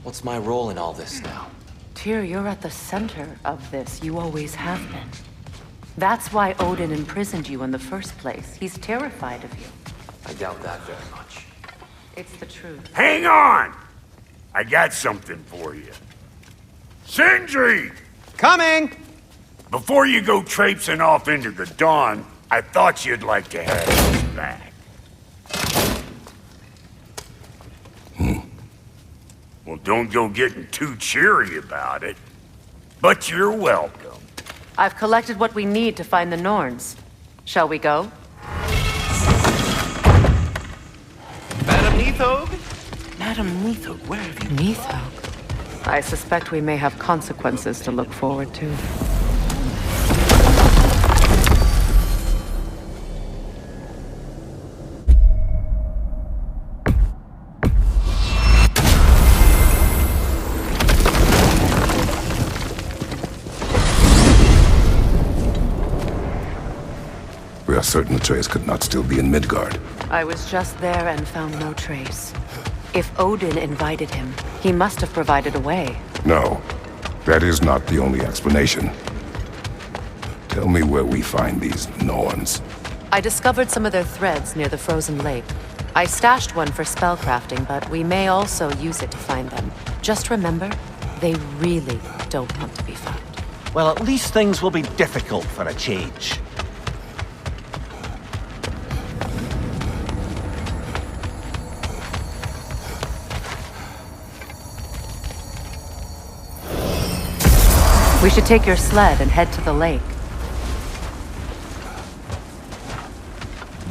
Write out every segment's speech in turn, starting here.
What's my role in all this now? Tyr, you're at the center of this. You always have been. That's why Odin imprisoned you in the first place. He's terrified of you. I doubt that very much. It's the truth. Hang on! I got something for you. Sindri! Coming! Before you go traipsing off into the dawn, I thought you'd like to have this back. Well, don't go getting too cheery about it. But you're welcome. I've collected what we need to find the Norns. Shall we go? Madam Neathog? Madam Neathog, where have you... Neathog? I suspect we may have consequences to look forward to. We are certain the trace could not still be in Midgard. I was just there and found no trace. If Odin invited him, he must have provided a way. No, that is not the only explanation. Tell me where we find these Norns. I discovered some of their threads near the frozen lake. I stashed one for spellcrafting, but we may also use it to find them. Just remember, they really don't want to be found. Well, at least things will be difficult for a change. We should take your sled and head to the lake.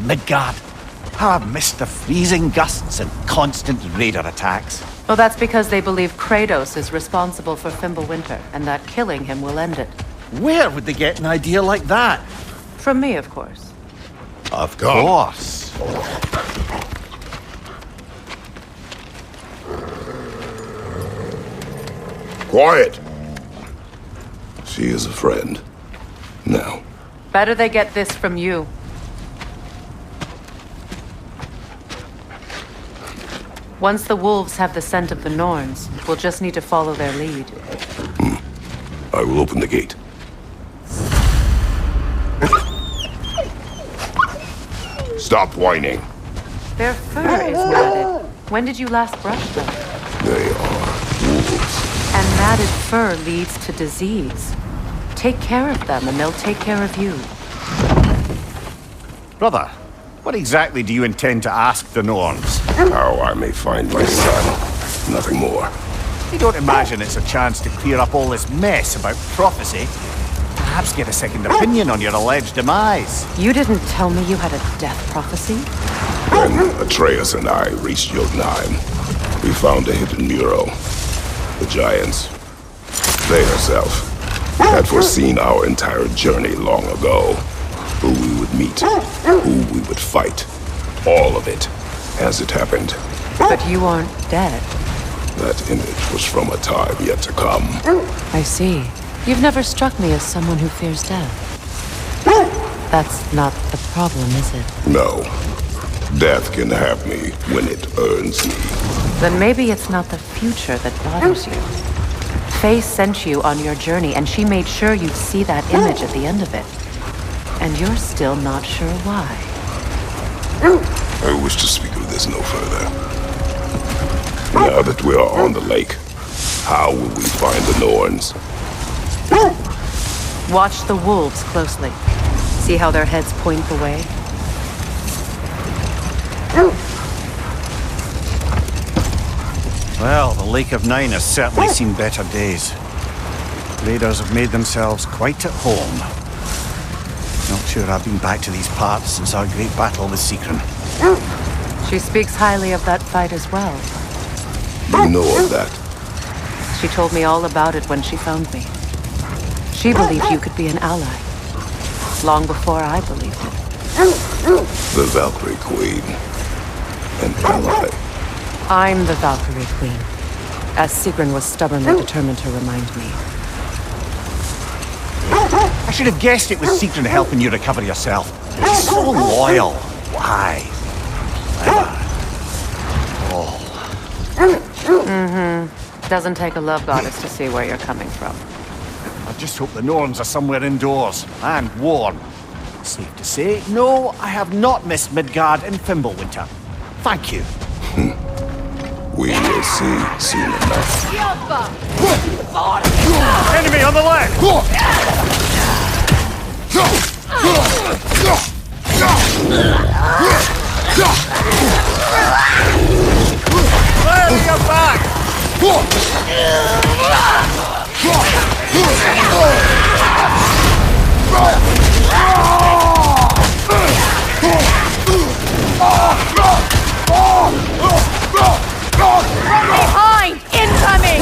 Midgard. How I've missed the freezing gusts and constant raider attacks. Well, that's because they believe Kratos is responsible for Fimbulwinter, and that killing him will end it. Where would they get an idea like that? From me, of course. Of course. Quiet! She is a friend. Now. Better they get this from you. Once the wolves have the scent of the Norns, we'll just need to follow their lead. I will open the gate. Stop whining. Their fur is matted. When did you last brush them? They are wolves. And matted fur leads to disease. Take care of them and they'll take care of you. Brother, what exactly do you intend to ask the Norns? How I may find my son. Nothing more. You don't imagine it's a chance to clear up all this mess about prophecy? Perhaps get a second opinion on your alleged demise. You didn't tell me you had a death prophecy? When Atreus and I reached Jotunheim, we found a hidden mural. The giants, they herself, had foreseen our entire journey long ago. Who we would meet, who we would fight. All of it, as it happened. But you aren't dead. That image was from a time yet to come. I see. You've never struck me as someone who fears death. That's not the problem, is it? No. Death can have me when it earns me. Then maybe it's not the future that bothers you. Faye sent you on your journey, and she made sure you'd see that image at the end of it. And you're still not sure why. I wish to speak of this no further. Now that we are on the lake, how will we find the Norns? Watch the wolves closely. See how their heads point the way? Well, the Lake of Nine has certainly seen better days. Raiders have made themselves quite at home. Not sure I've been back to these parts since our great battle with Sigrun. She speaks highly of that fight as well. You know of that? She told me all about it when she found me. She believed you could be an ally. Long before I believed it. The Valkyrie Queen. An ally. I'm the Valkyrie Queen, as Sigrun was stubbornly determined to remind me. I should have guessed it was Sigrun helping you recover yourself. She's so loyal. Why? Clever. Oh. Doesn't take a love goddess to see where you're coming from. I just hope the Norns are somewhere indoors, and warm. Safe to say, no, I have not missed Midgard in Fimbulwinter. Thank you. We will see soon enough. Enemy on the left! Clear your back! Behind! Incoming!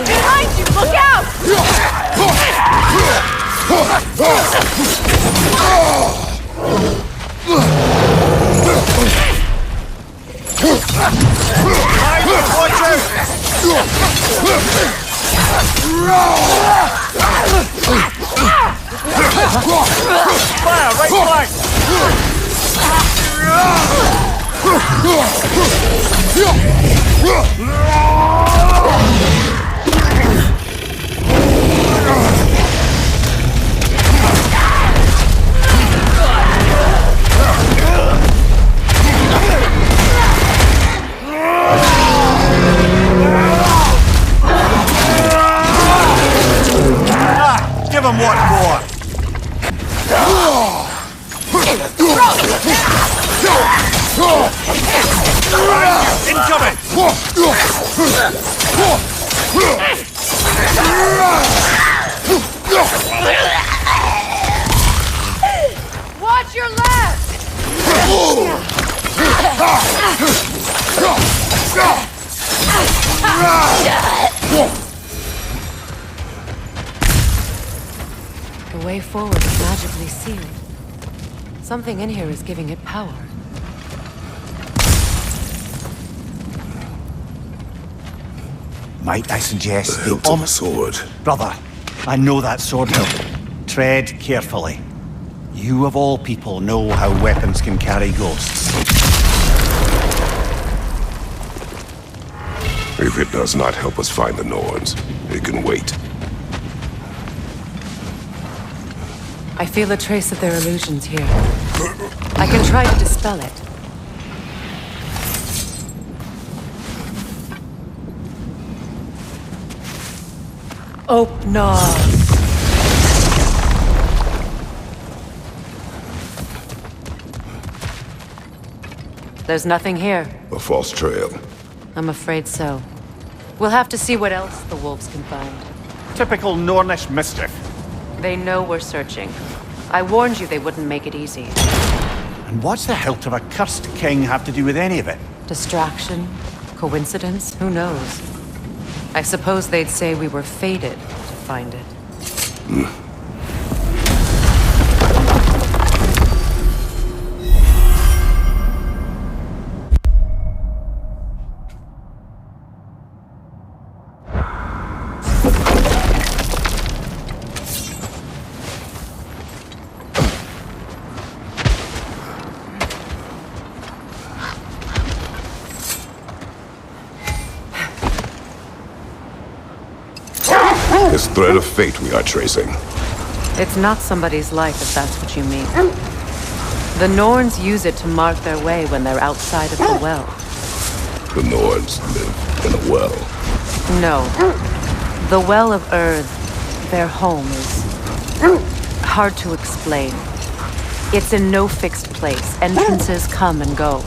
Behind you! Look out! Watch out! Fire, right flank! Give him one more! Incoming! Watch your left! The way forward is magically sealed. Something in here is giving it power. Might I suggest The hilt of a sword. Brother, I know that sword hilt. Tread carefully. You of all people know how weapons can carry ghosts. If it does not help us find the Norns, it can wait. I feel a trace of their illusions here. I can try to dispel it. Oh, no. There's nothing here. A false trail. I'm afraid so. We'll have to see what else the wolves can find. Typical Nornish mischief. They know we're searching. I warned you they wouldn't make it easy. And what's the hilt of a cursed king have to do with any of it? Distraction? Coincidence? Who knows? I suppose they'd say we were fated to find it. This thread of fate we are tracing. It's not somebody's life, if that's what you mean. The Norns use it to mark their way when they're outside of the well. The Norns live in a well. No. The Well of Earth, their home, is hard to explain. It's in no fixed place. Entrances come and go.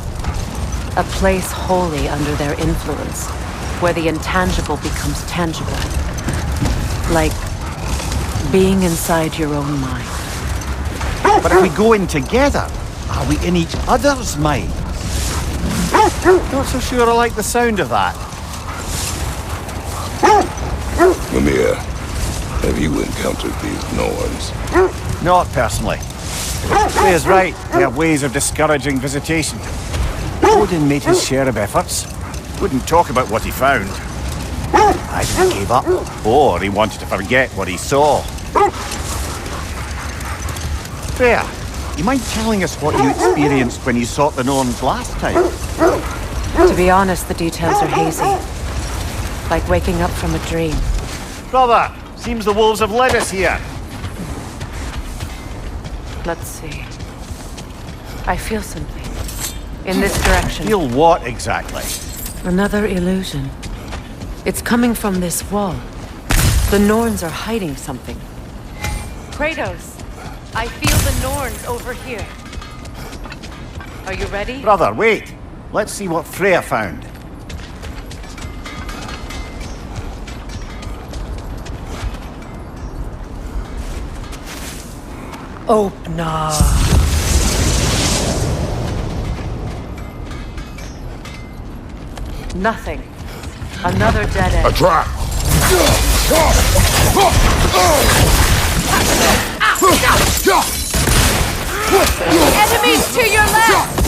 A place wholly under their influence, where the intangible becomes tangible. Like being inside your own mind. But if we go in together, are we in each other's minds? Not so sure I like the sound of that. Mimir, have you encountered these Norns? Not personally. Ray is right, they have ways of discouraging visitation. Odin made his share of efforts. Wouldn't talk about what he found. Either he gave up, or he wanted to forget what he saw. Fair. You mind telling us what you experienced when you sought the Norns last time? To be honest, the details are hazy. Like waking up from a dream. Brother, seems the wolves have led us here. Let's see. I feel something. In this direction. Feel what exactly? Another illusion. It's coming from this wall. The Norns are hiding something. Kratos, I feel the Norns over here. Are you ready? Brother, wait. Let's see what Freya found. Opener. Nothing. Another dead end. A trap! Enemies to your left!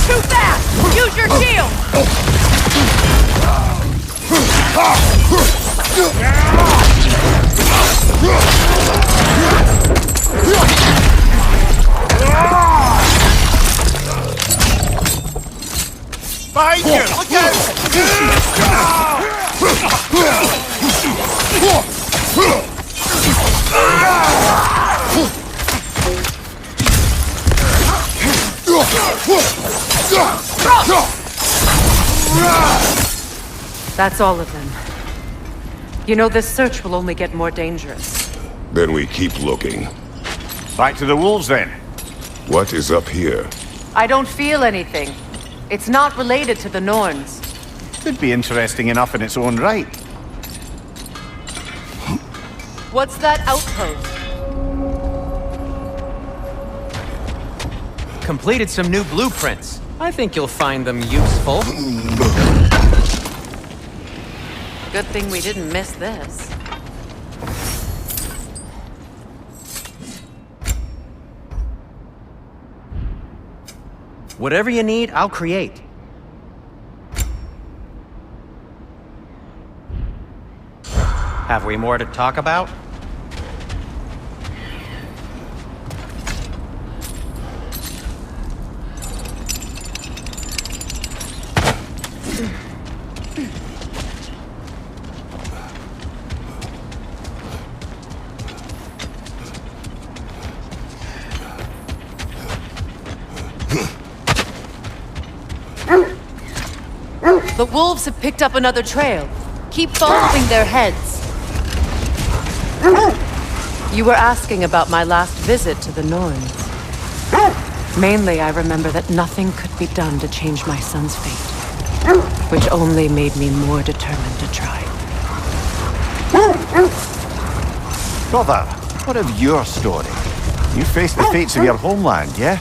Too fast! Use your shield! Behind you! Look That's all of them. You know, this search will only get more dangerous. Then we keep looking. Back to the wolves then. What is up here? I don't feel anything. It's not related to the Norns. Could be interesting enough in its own right. What's that outpost? Completed some new blueprints. I think you'll find them useful. Good thing we didn't miss this. Whatever you need, I'll create. Have we more to talk about? The wolves have picked up another trail. Keep following their heads. You were asking about my last visit to the Norns. Mainly, I remember that nothing could be done to change my son's fate, which only made me more determined to try. Brother, what of your story? You faced the fates of your homeland, yeah?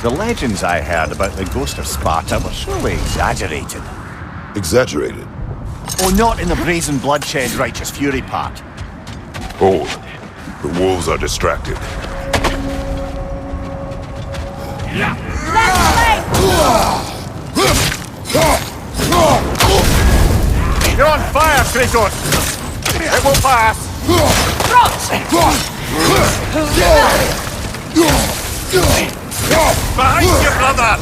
The legends I heard about the ghost of Sparta were surely exaggerated. Exaggerated. Oh, not in the brazen bloodshed righteous fury part. Hold. The wolves are distracted. You're on fire, Kratos! It will pass! Behind you, brother!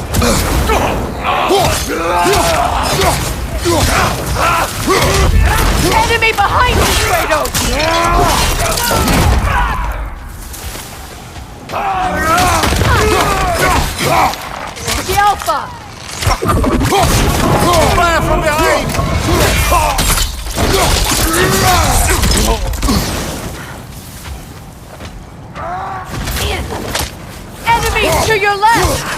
Enemy behind you, Kratos! The Alpha! Fire from behind! Enemies to your left!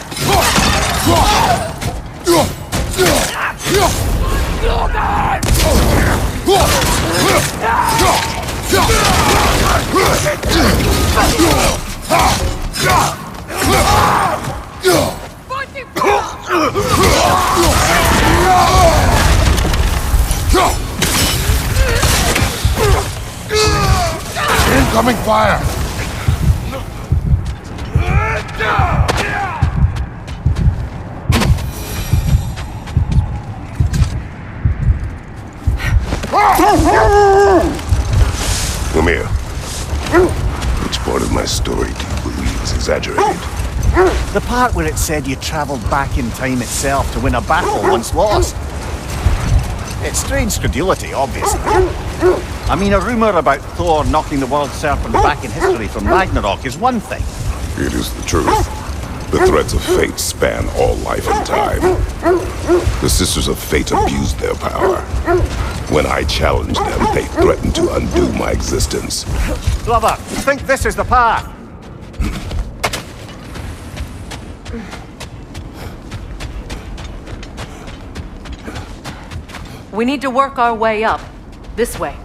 Incoming fire! Come here. Which part of my story do you believe is exaggerated? The part where it said you travelled back in time itself to win a battle once lost. It's strange credulity, obviously. I mean, a rumour about Thor knocking the world serpent back in history from Ragnarok is one thing. It is the truth. The threads of fate span all life and time. The Sisters of Fate abused their power. When I challenged them, they threatened to undo my existence. Brother, I think this is the path. We need to work our way up. This way.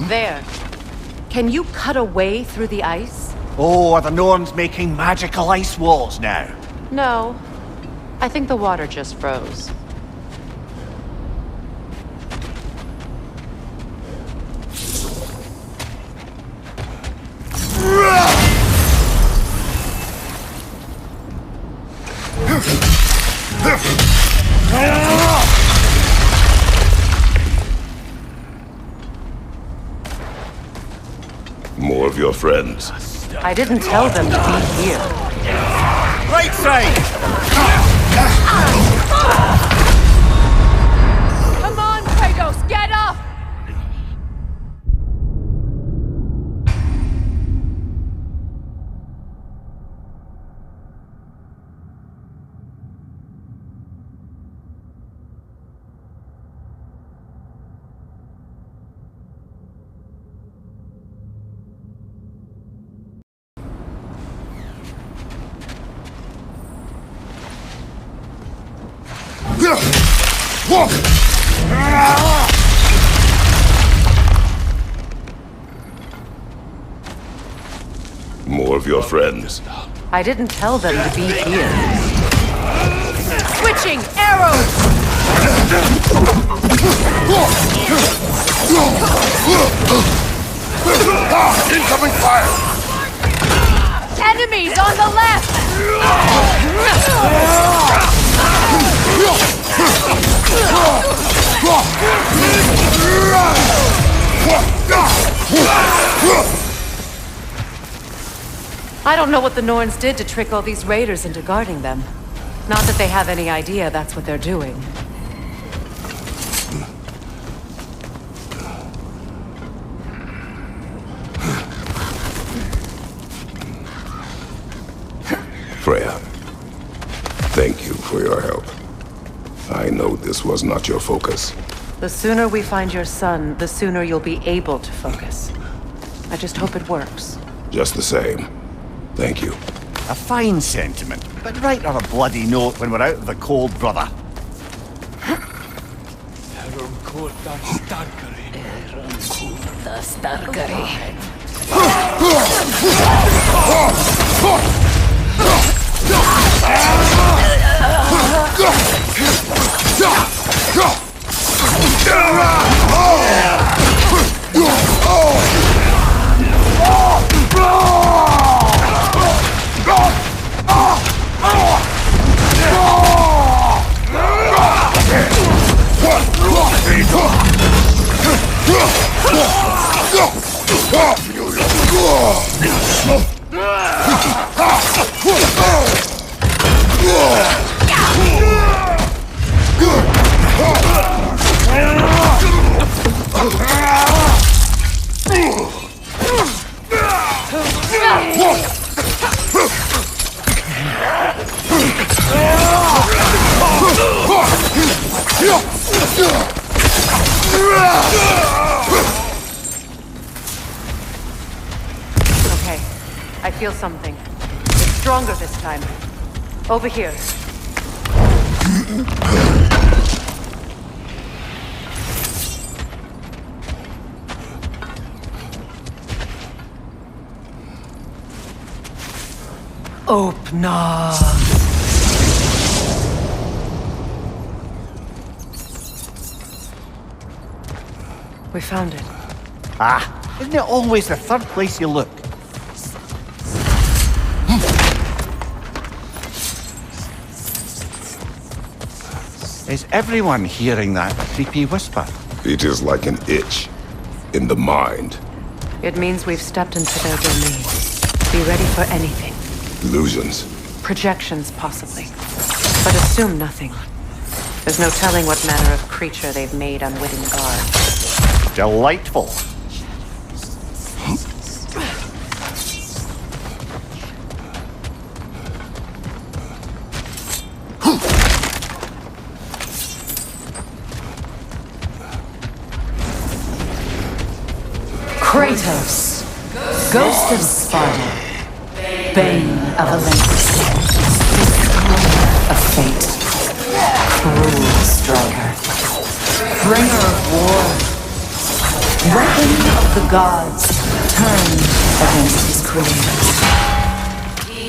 There. Can you cut a way through the ice? Oh, are the Norns making magical ice walls now? No. I think the water just froze. More of your friends. I didn't tell them to be here. Right side! Come on, Kratos, get up! More of your friends. I didn't tell them to be here. Switching arrows! Incoming fire! Enemies on the left! I don't know what the Norns did to trick all these raiders into guarding them. Not that they have any idea that's what they're doing. Freya, thank you for your help. I know this was not your focus. The sooner we find your son, the sooner you'll be able to focus. I just hope it works. Just the same, thank you. A fine sentiment, but write on a bloody note when we're out of the cold, brother. Okay, I feel something. It's stronger this time. Over here. Opener. We found it. Ah, isn't it always the third place you look? Is everyone hearing that creepy whisper? It is like an itch in the mind. It means we've stepped into their domain. Be ready for anything. Illusions. Projections, possibly. But assume nothing. There's no telling what manner of creature they've made unwitting guard. Delightful. Kratos, Ghost of Sparta, Bane of Olympus, Destroyer of Fate, Cruel Striker, Bringer of War, Weapon of the Gods, turned against his creators.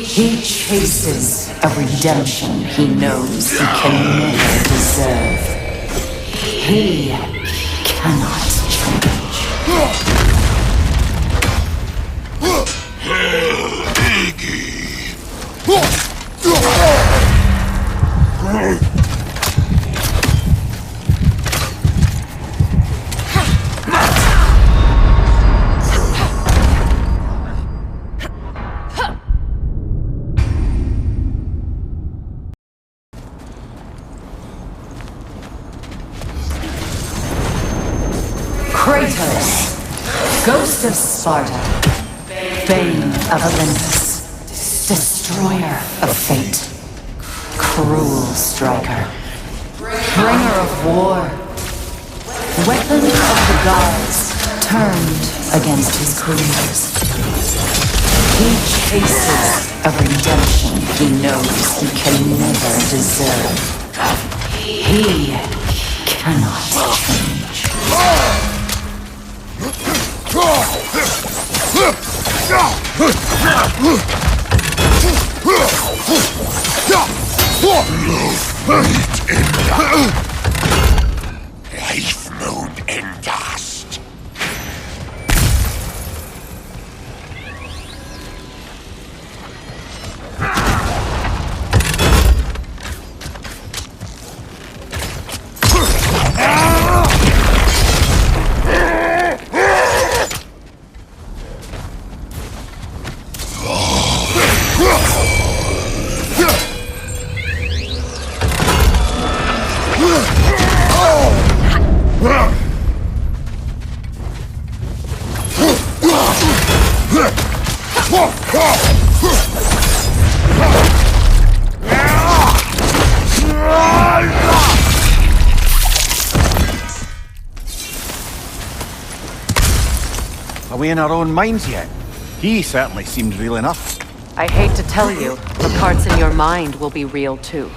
He chases a redemption he knows he can never deserve. He cannot change. Kratos, Ghost of Sparta, Bane of Olympus, Destroyer of Fate, Cruel Striker, Bringer of War, Weapon of the Gods, turned against his creators. He chases a redemption he knows he can never deserve. He cannot change. Life mode and dust. Are we in our own minds yet? He certainly seemed real enough. I hate to tell you, the parts in your mind will be real too.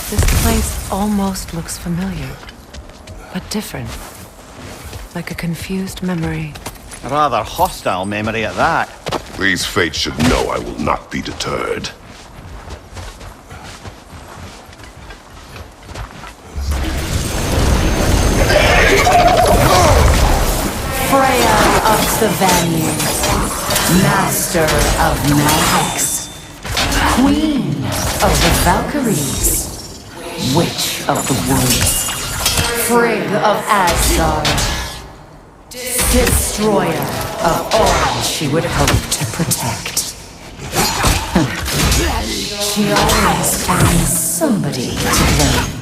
This place almost looks familiar, but different. Like a confused memory. A rather hostile memory at that. These fates should know I will not be deterred. Freya of the Vanir, Master of Magics, Queen of the Valkyries, Witch of the Woods, Frigg of Asgard, Destroyer of all she would hope to protect. She always finds somebody to blame.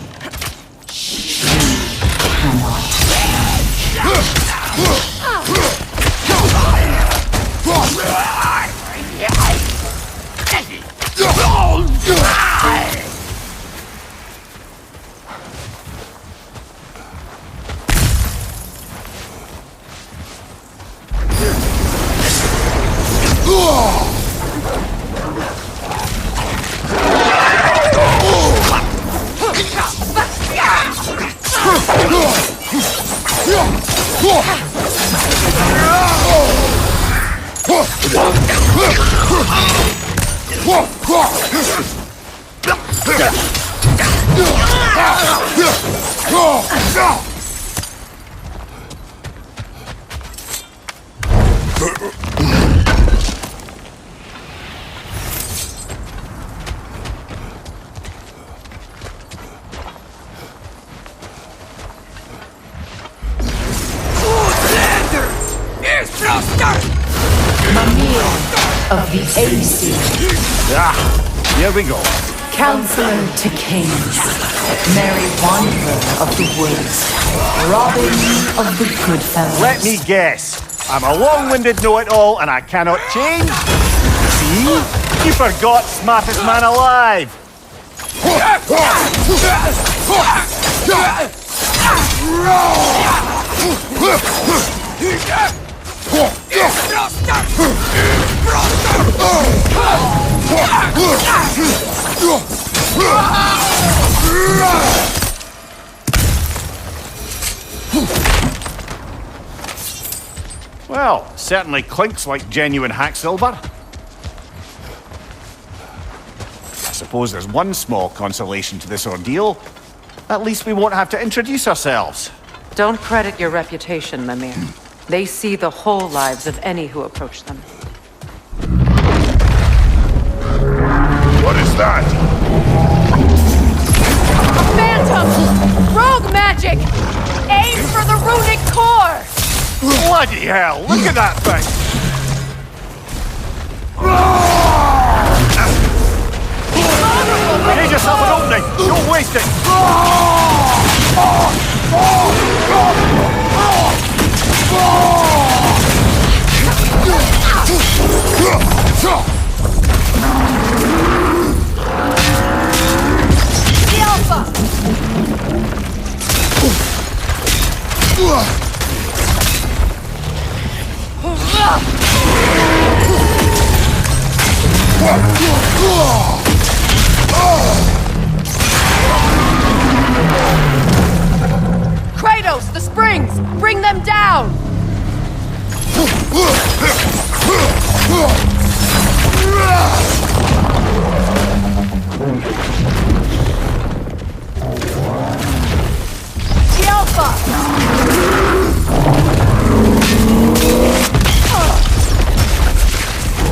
Come of the AC. Here we go. Counselor to kings, merry wanderer of the woods, robin of the good fellows. Let me guess. I'm a long-winded know-it-all and I cannot change? See? You forgot smartest man alive. Well, certainly clinks like genuine hack silver. I suppose there's one small consolation to this ordeal. At least we won't have to introduce ourselves. Don't credit your reputation, Mimir. They see the whole lives of any who approach them. What is that? Phantom! Rogue magic! Aim for the runic core! Bloody hell, look at that thing! Give yourself an opening! Don't waste it! The Alpha! Kratos, the springs! Bring them down! The Alpha!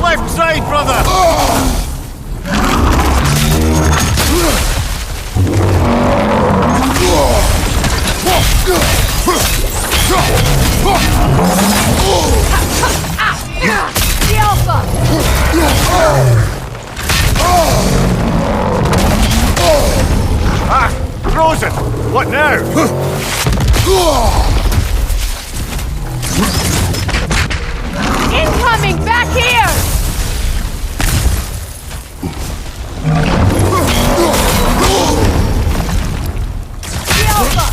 Left side, brother! The Alpha! Ah! Frozen! What now? Incoming! Back here! The Alpha!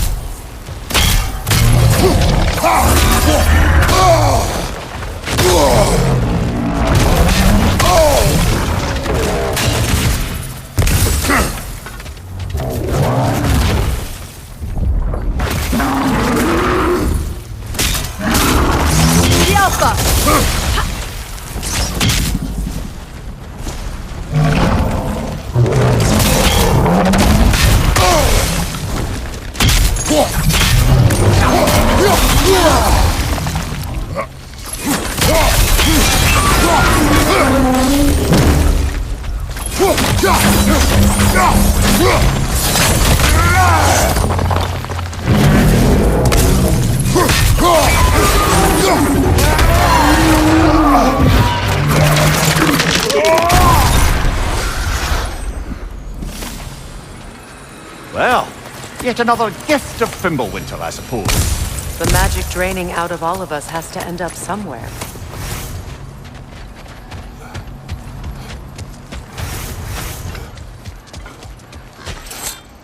The Alpha! Yet another gift of Fimbulwinter, I suppose. The magic draining out of all of us has to end up somewhere.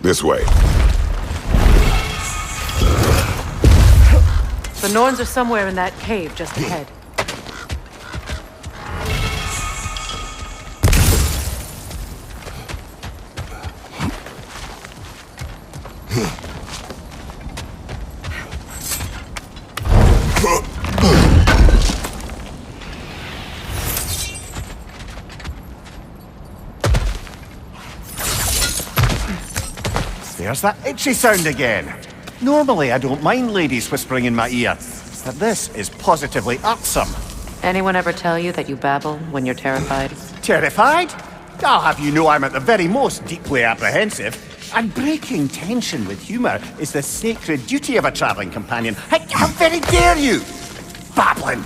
This way. The Norns are somewhere in that cave just ahead. There's that itchy sound again. Normally I don't mind ladies whispering in my ear, but this is positively irksome. Anyone ever tell you that you babble when you're terrified? Terrified? I'll have you know I'm at the very most deeply apprehensive. And breaking tension with humour is the sacred duty of a travelling companion. How very dare you! Babbling!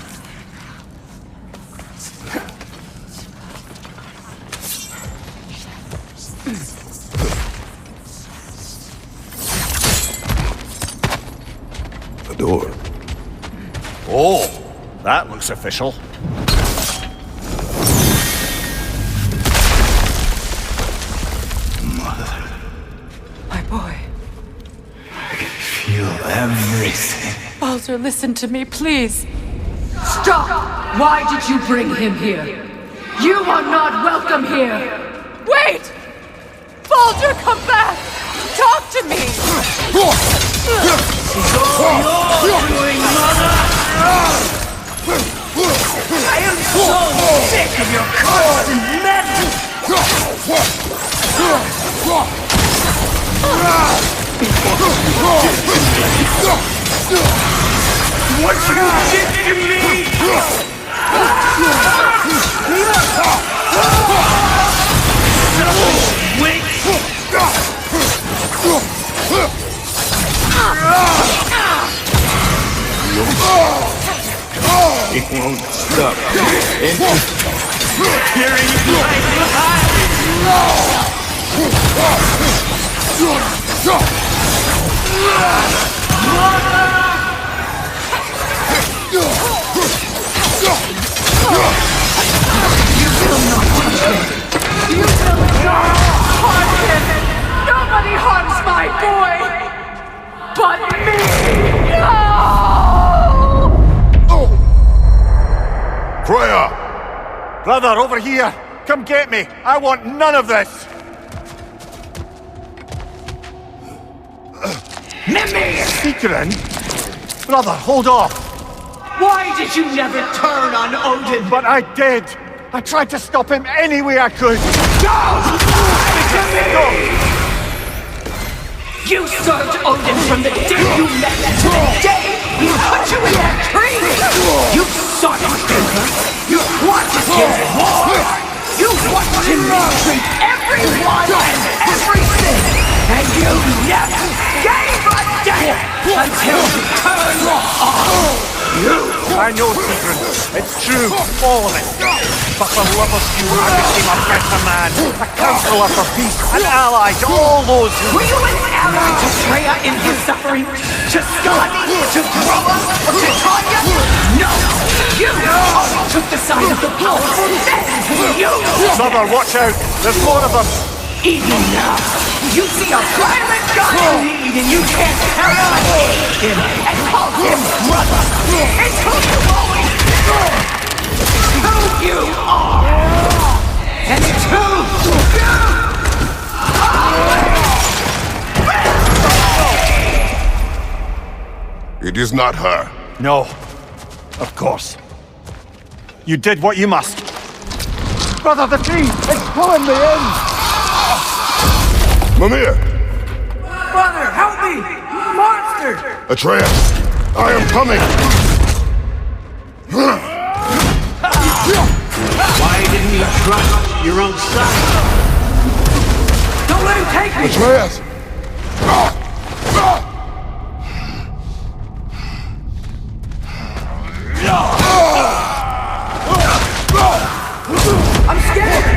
The door. Oh, that looks official. My boy. I can feel everything. Baldur, listen to me, please. Stop! Why did you bring him here? You are not welcome here! Wait! Baldur, come back! Talk to me! I am so sick of your constant madness! What you did to me! Wait! It won't stop. Tearing Nobody harms my boy! But me! No! Freya! Brother, over here! Come get me! I want none of this! Mimir! Seekerin? Brother, hold off! Why did you never turn on Odin? But I did! I tried to stop him any way I could! Don't lie to me! You served Odin from the day you met to the day he put you in that tree! You sought his favor! You wanted him more! You watched him mistreat everyone and everything! And you never gave a damn until he turned on you! I know, Seekerin. It's true. All of it. But for love of you, I became a better man. A counselor for peace. An ally to all those who... Were you an ally to Freya in his suffering? To Skadi? To Groa? Or to Tanya? No! You only took the side of the powerful men! You! Brother, watch out. There's more of them. Even now, you see a violent guy in need and you can't carry on him and call him brother! It's who you always been! Who you are! And it's who you are! It is not her. No. Of course. You did what you must. Brother, the tree! It's pulling me in! Mimir! Brother, help me! Monster! Atreus! I am coming! Why didn't you trust your own son? Don't let him take me! Atreus! I'm scared!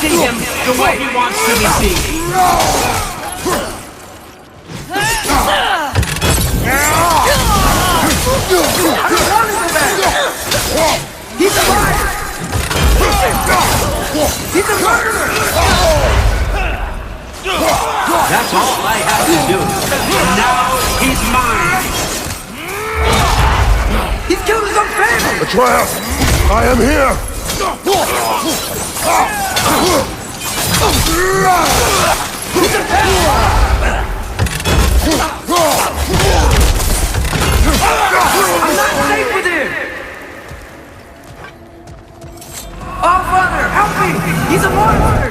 see him the way he wants to be seen. He's a liar! He's a murderer! That's all I have to do. Now he's mine! He's killed his own family! Atreus! I am here! I'm not safe with him! Oh, Father, help me! He's a monster!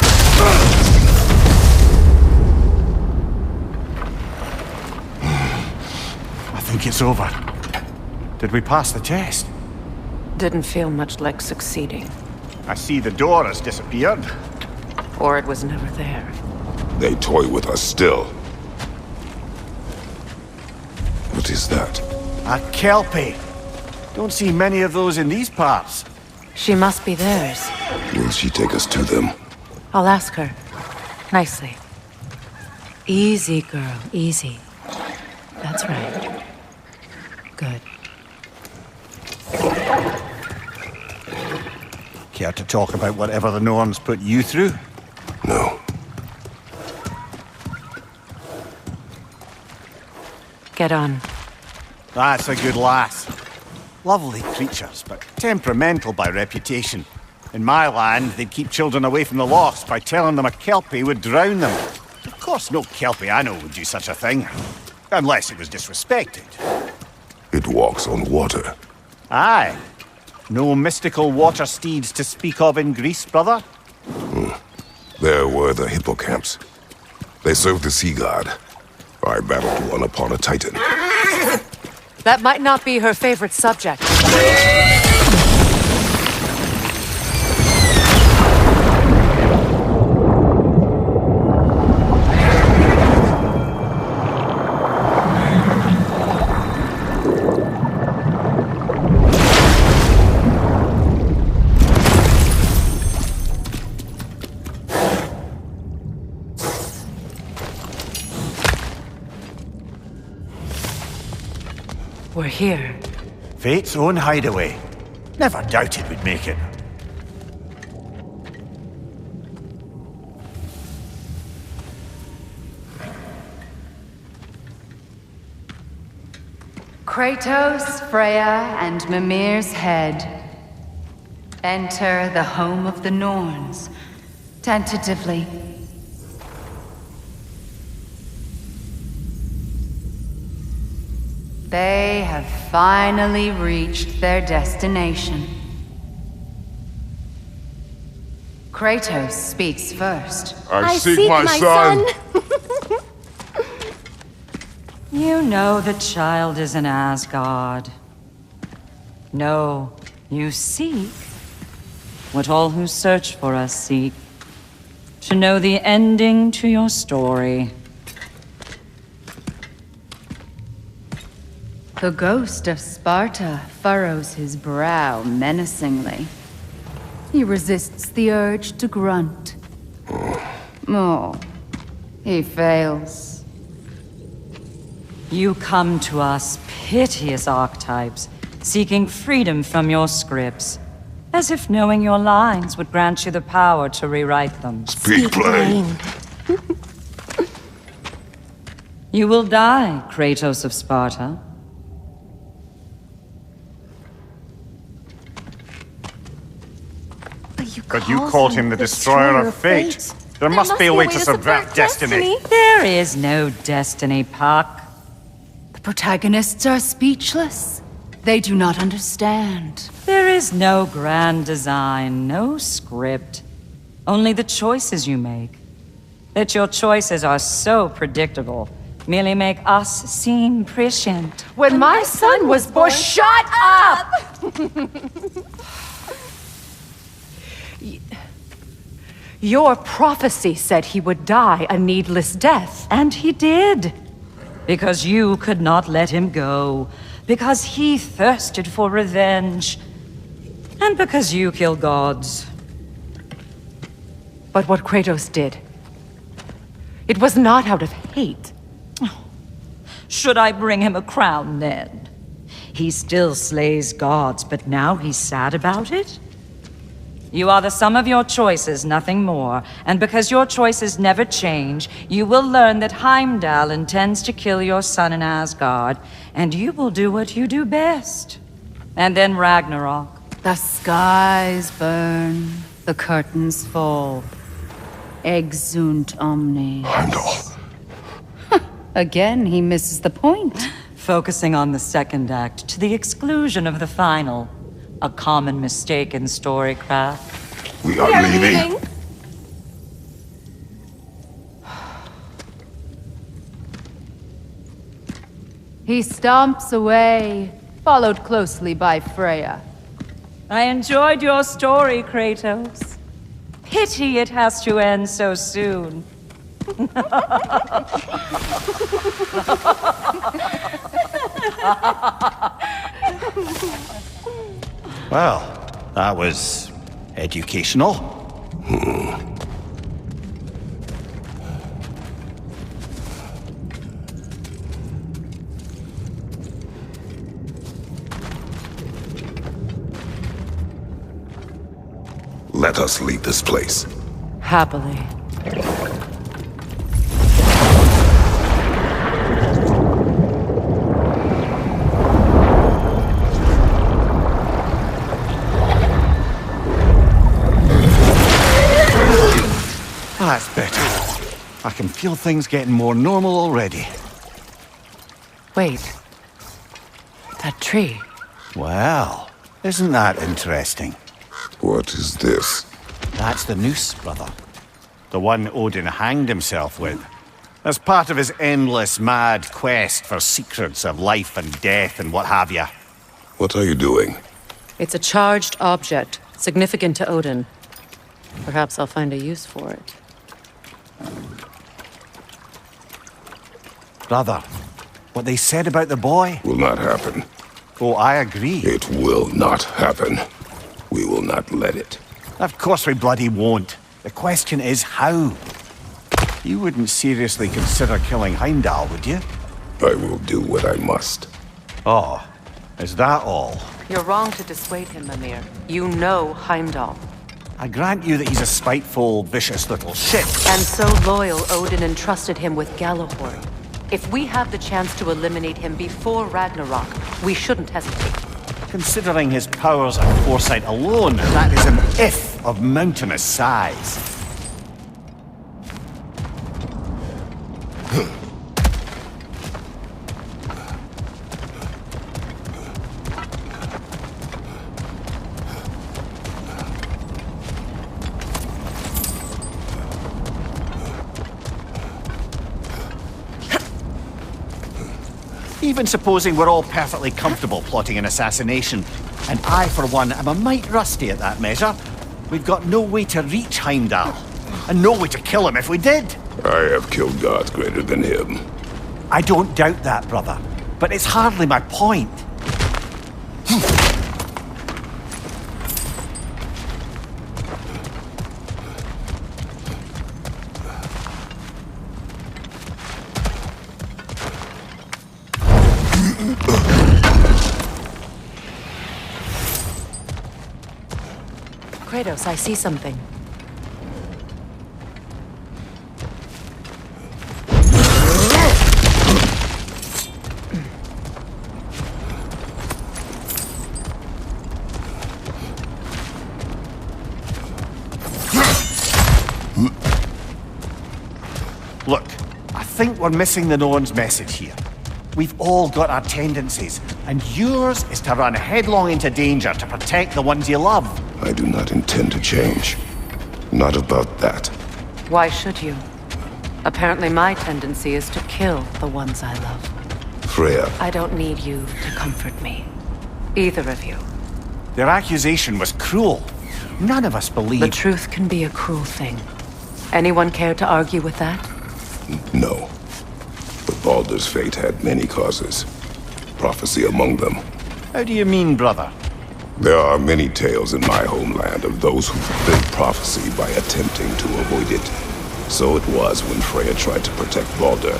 I think it's over. Did we pass the test? Didn't feel much like succeeding. I see the door has disappeared. Or it was never there. They toy with us still. What is that? A Kelpie. Don't see many of those in these parts. She must be theirs. Will she take us to them? I'll ask her. Nicely. Easy, girl. Easy. That's right. Good. Care to talk about whatever the Norns put you through? No. Get on. That's a good lass. Lovely creatures, but temperamental by reputation. In my land, they'd keep children away from the lochs by telling them a Kelpie would drown them. Of course, no Kelpie I know would do such a thing. Unless it was disrespected. It walks on water. Aye. No mystical water steeds to speak of in Greece, brother? There were the hippocamps. They served the sea god. I battled one upon a titan. That might not be her favorite subject. We're here. Fate's own hideaway. Never doubted we'd make it. Kratos, Freya, and Mimir's head. Enter the home of the Norns. Tentatively. They have finally reached their destination. Kratos speaks first. I seek my son! You know the child is in Asgard. No, you seek what all who search for us seek. To know the ending to your story. The ghost of Sparta furrows his brow menacingly. He resists the urge to grunt. Oh, he fails. You come to us, piteous archetypes, seeking freedom from your scripts, as if knowing your lines would grant you the power to rewrite them. Speak plain. You will die, Kratos of Sparta. But you called him the destroyer of fate. There must be a way to subvert destiny. There is no destiny, Puck. The protagonists are speechless. They do not understand. There is no grand design, no script. Only the choices you make. That your choices are so predictable merely make us seem prescient. When my son was born, shut up! Your prophecy said he would die a needless death. And he did. Because you could not let him go. Because he thirsted for revenge. And because you kill gods. But what Kratos did, it was not out of hate. Should I bring him a crown then? He still slays gods, but now he's sad about it? You are the sum of your choices, nothing more. And because your choices never change, you will learn that Heimdall intends to kill your son in Asgard, and you will do what you do best. And then Ragnarok. The skies burn, the curtains fall. Exunt omnes. Heimdall. Again, he misses the point. Focusing on the second act to the exclusion of the final. A common mistake in storycraft. We are leaving. He stomps away, followed closely by Freya. I enjoyed your story, Kratos. Pity it has to end so soon. Well, that was educational. Let us leave this place. Happily. That's better. I can feel things getting more normal already. Wait. That tree. Well, isn't that interesting? What is this? That's the noose, brother. The one Odin hanged himself with. As part of his endless, mad quest for secrets of life and death and what have you. What are you doing? It's a charged object, significant to Odin. Perhaps I'll find a use for it. Brother, what they said about the boy? Will not happen. Oh, I agree. It will not happen. We will not let it. Of course we bloody won't. The question is how? You wouldn't seriously consider killing Heimdall, would you? I will do what I must. Oh, is that all? You're wrong to dissuade him, Mimir. You know Heimdall. I grant you that he's a spiteful, vicious little shit. And so loyal, Odin entrusted him with Gjallarhorn. If we have the chance to eliminate him before Ragnarok, we shouldn't hesitate. Considering his powers and foresight alone, that is an if of mountainous size. Even supposing we're all perfectly comfortable plotting an assassination, and I, for one, am a mite rusty at that measure, we've got no way to reach Heimdall, and no way to kill him if we did. I have killed gods greater than him. I don't doubt that, brother, but it's hardly my point. Kratos, I see something. Look, I think we're missing the Norn's message here. We've all got our tendencies, and yours is to run headlong into danger to protect the ones you love. I do not intend to change. Not about that. Why should you? Apparently my tendency is to kill the ones I love. Freya, I don't need you to comfort me. Either of you. Their accusation was cruel. None of us believe... The truth can be a cruel thing. Anyone care to argue with that? no. But Baldur's fate had many causes. Prophecy among them. How do you mean, brother? There are many tales in my homeland of those who fulfilled prophecy by attempting to avoid it. So it was when Freya tried to protect Baldur,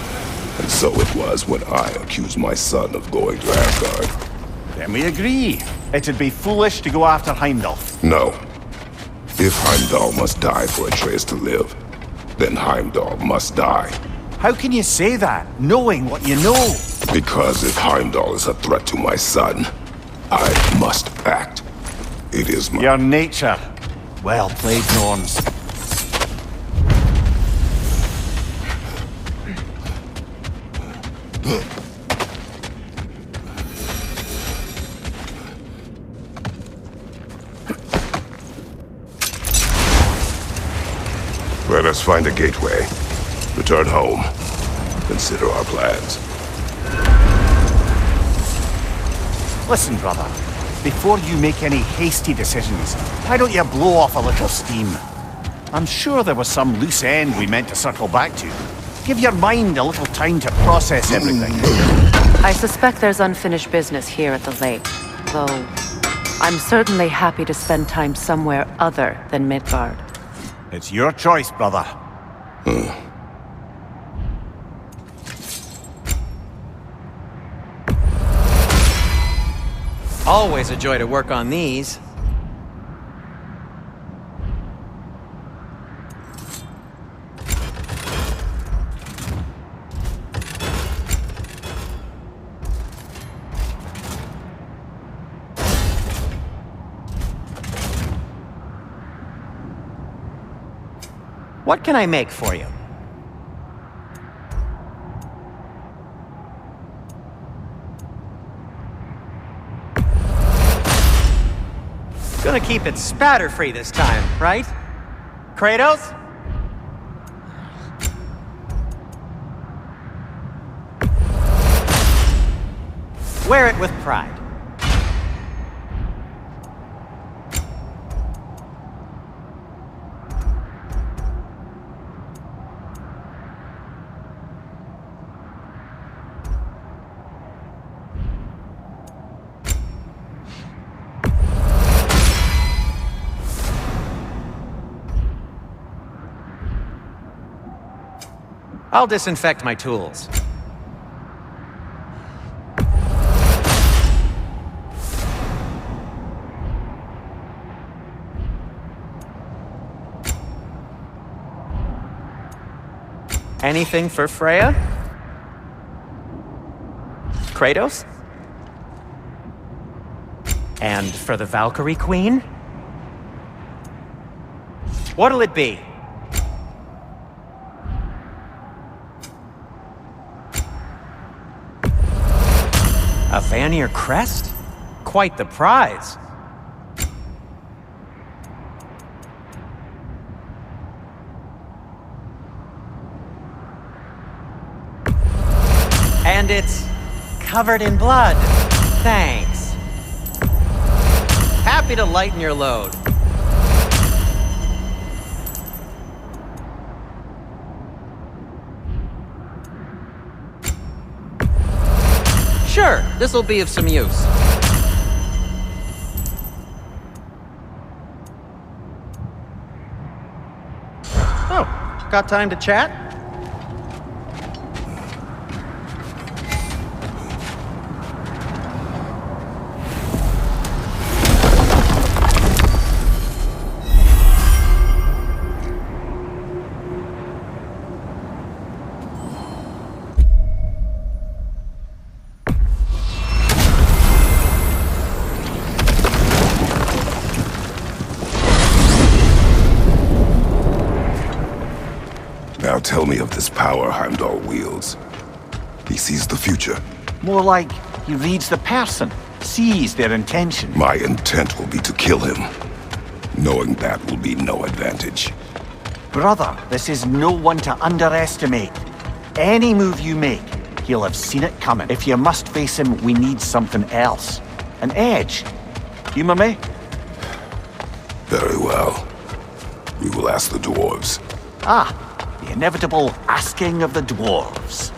and so it was when I accused my son of going to Asgard. Then we agree. It'd be foolish to go after Heimdall. No. If Heimdall must die for Atreus to live, then Heimdall must die. How can you say that, knowing what you know? Because if Heimdall is a threat to my son, I must act. It is my... Your nature. Well played, Norns. Let us find a gateway. Return home. Consider our plans. Listen, brother. Before you make any hasty decisions, why don't you blow off a little steam? I'm sure there was some loose end we meant to circle back to. Give your mind a little time to process everything. I suspect there's unfinished business here at the lake, though I'm certainly happy to spend time somewhere other than Midgard. It's your choice, brother. Always a joy to work on these. What can I make for you? Gonna keep it spatter-free this time, right? Kratos? Wear it with pride. I'll disinfect my tools. Anything for Freya? Kratos? And for the Valkyrie Queen? What'll it be? A Vanir crest? Quite the prize. And it's covered in blood. Thanks. Happy to lighten your load. Sure, this'll be of some use. Oh, got time to chat? Now tell me of this power Heimdall wields. He sees the future. More like he reads the person, sees their intention. My intent will be to kill him. Knowing that will be no advantage. Brother, this is no one to underestimate. Any move you make, he'll have seen it coming. If you must face him, we need something else. An edge. Humor me? Very well. We will ask the dwarves. Ah, the inevitable asking of the dwarves.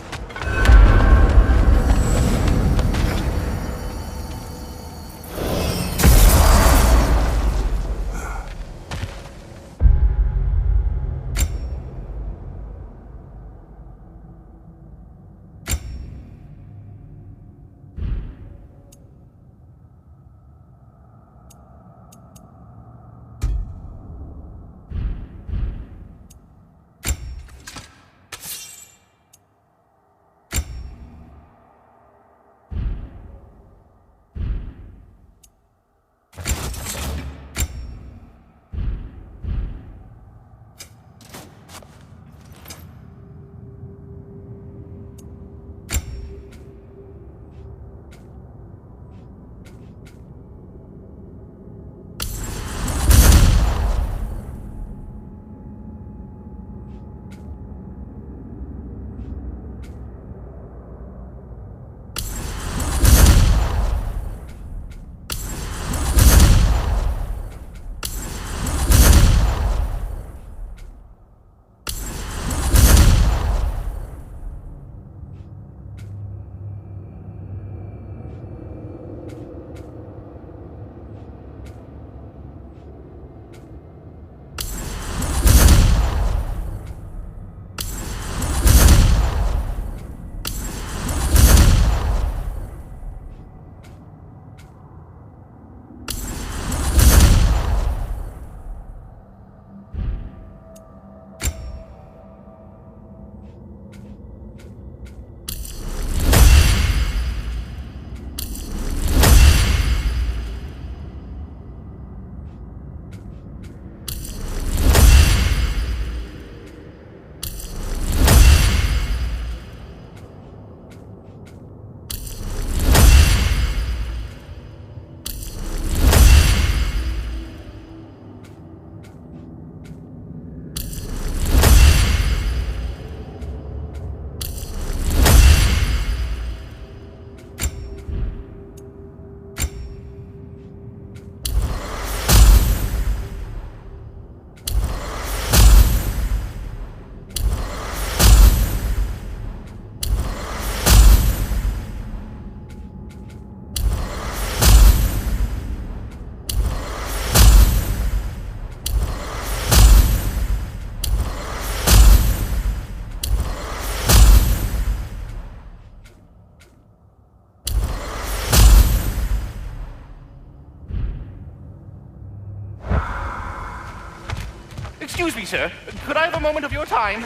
Excuse me, sir. Could I have a moment of your time?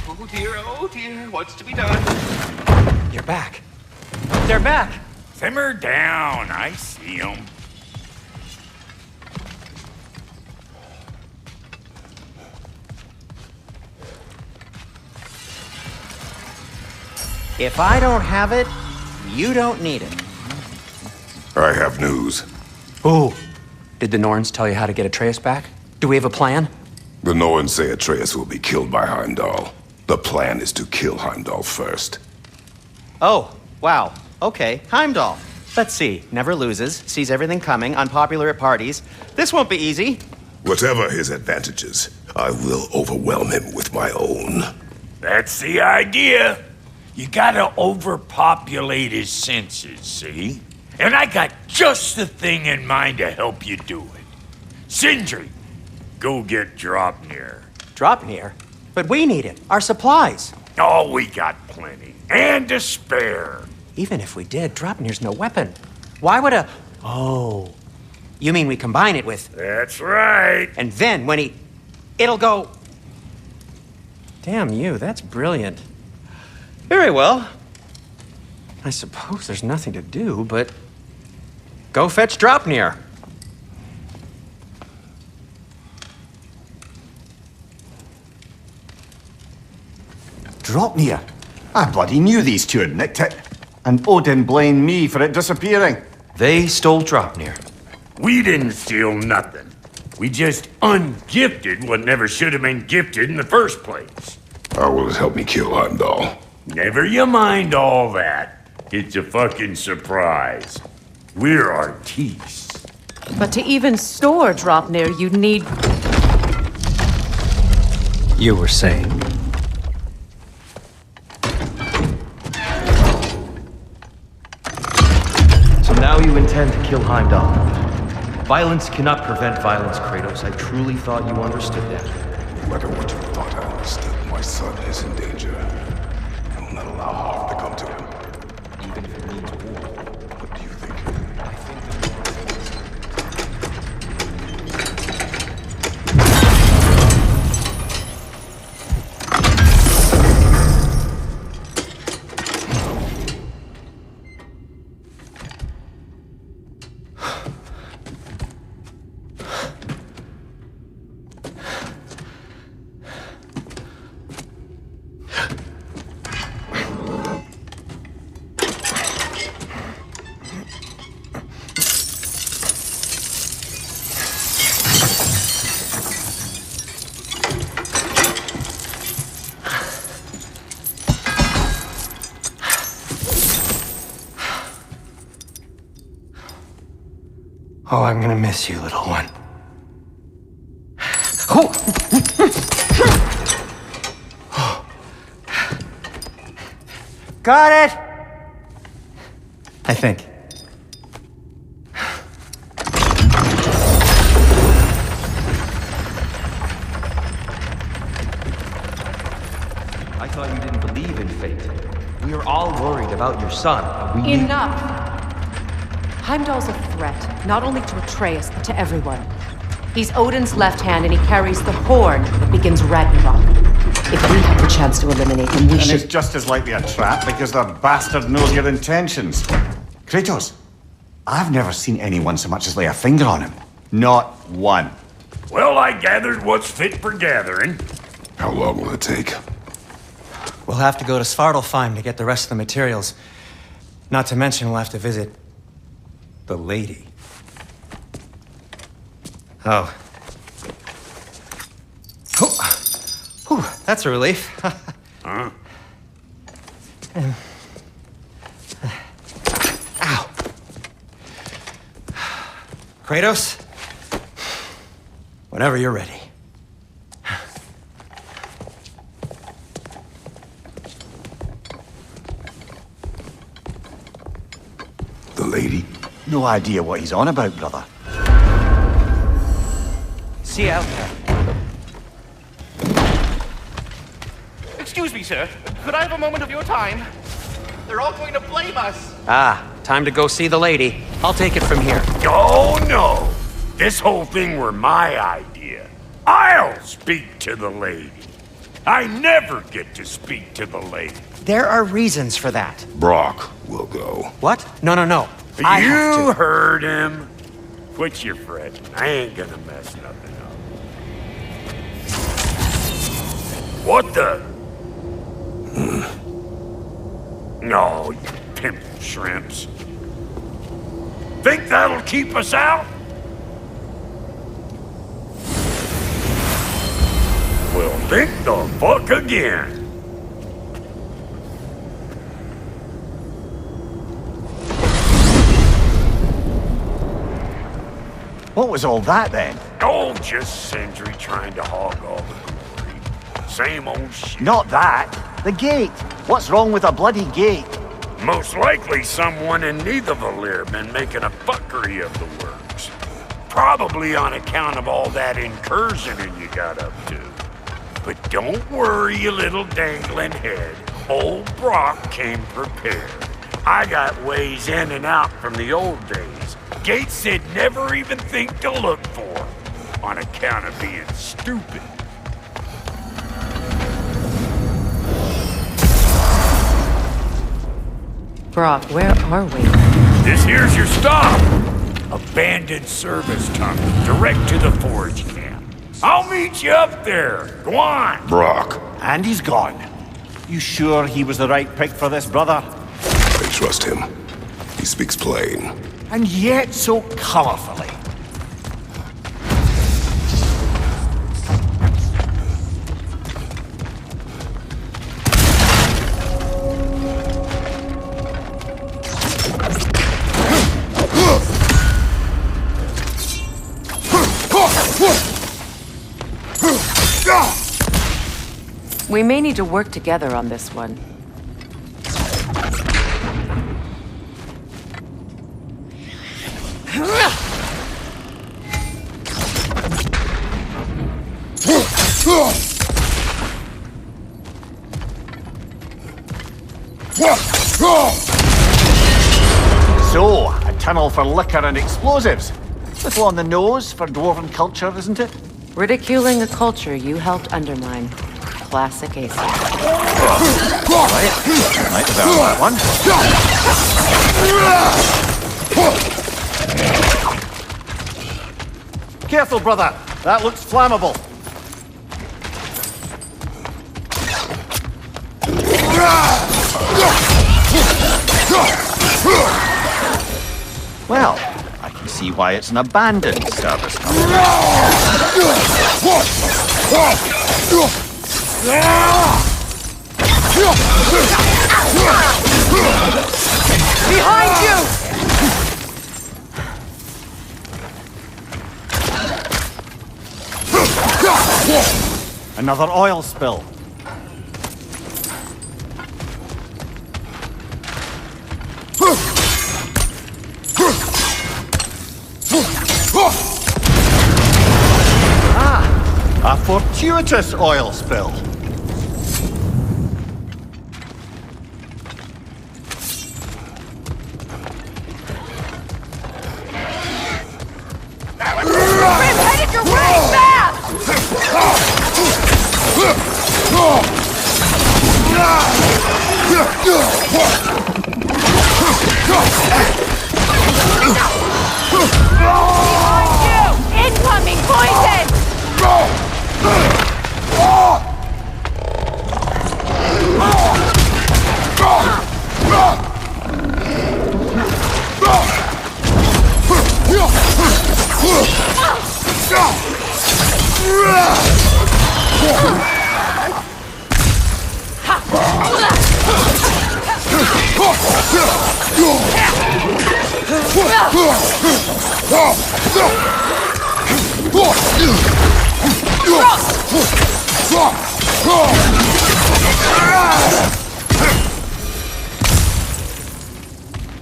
Oh dear, what's to be done? You're back. They're back. Simmer down, I see 'em. If I don't have it, you don't need it. I have news. Ooh. Did the Norns tell you how to get Atreus back? Do we have a plan? The Norns say Atreus will be killed by Heimdall. The plan is to kill Heimdall first. Oh, wow. Okay, Heimdall. Let's see. Never loses, sees everything coming, unpopular at parties. This won't be easy. Whatever his advantages, I will overwhelm him with my own. That's the idea. You gotta overpopulate his senses, see? And I got just the thing in mind to help you do it. Sindri, go get Draupnir. Draupnir? But we need it. Our supplies. Oh, we got plenty. And to spare. Even if we did, Draupnir's no weapon. Why would a... Oh. You mean we combine it with... That's right. And then when he... It'll go... Damn you, that's brilliant. Very well. I suppose there's nothing to do but... Go fetch Draupnir. Draupnir? I bloody knew these two had nicked it. And Odin blamed me for it disappearing. They stole Draupnir. We didn't steal nothing. We just ungifted what never should have been gifted in the first place. How will it help me kill Heimdall? Never you mind all that. It's a fucking surprise. We're artistes. But to even store Draupnir, you'd need... You were saying? So now you intend to kill Heimdall. Violence cannot prevent violence, Kratos. I truly thought you understood that. No matter what you thought I understood, my son is in danger. I will not allow harm to come to him. Even if it means war. What do you think? I think Oh, I'm gonna miss you, little one. Got it! I think. I thought you didn't believe in fate. We are all worried about your son. We Enough! Heimdall's a threat, not only to Atreus, but to everyone. He's Odin's left hand, and he carries the horn that begins Ragnarok. If we have the chance to eliminate him, we And should... it's just as likely a trap because the bastard knows your intentions. Kratos, I've never seen anyone so much as lay a finger on him. Not one. Well, I gathered what's fit for gathering. How long will it take? We'll have to go to Svartalfheim to get the rest of the materials. Not to mention we'll have to visit... the lady. Oh. Whew, that's a relief. Huh? Ow. Kratos? Whenever you're ready. The lady? No idea what he's on about, brother. See you out there. Excuse me, sir. Could I have a moment of your time? They're all going to blame us. Ah, time to go see the lady. I'll take it from here. Oh, no. This whole thing were my idea. I'll speak to the lady. I never get to speak to the lady. There are reasons for that. Brock will go. What? No. I have You to. heard him. Quit your fretting. I ain't gonna mess nothing up. What the? No, you pimple shrimps. Think that'll keep us out? Well, think the fuck again. What was all that then? Oh, just Sindri trying to hog all the glory. Same old shit. Not that. The gate. What's wrong with a bloody gate? Most likely someone in Nidavellir been making a fuckery of the works. Probably on account of all that incursioning you got up to. But don't worry, you little dangling head. Old Brock came prepared. I got ways in and out from the old days. Gates they'd never even think to look for, on account of being stupid. Brock, where are we? This here's your stop. Abandoned service tunnel, direct to the forge camp. I'll meet you up there. Go on. Brock, And he's gone. You sure he was the right pick for this, brother? I trust him. He speaks plain. And yet so colorfully. We may need to work together on this one. So, a tunnel for liquor and explosives. Little on the nose for dwarven culture, isn't it? Ridiculing a culture you helped undermine. Classic Ace. Right, might have earned that one. Careful, brother. That looks flammable. Well, I can see why it's an abandoned service tunnel. Behind you! Another oil spill. A fortuitous oil spill. Grim, headed your way fast! Behind you! Incoming poison!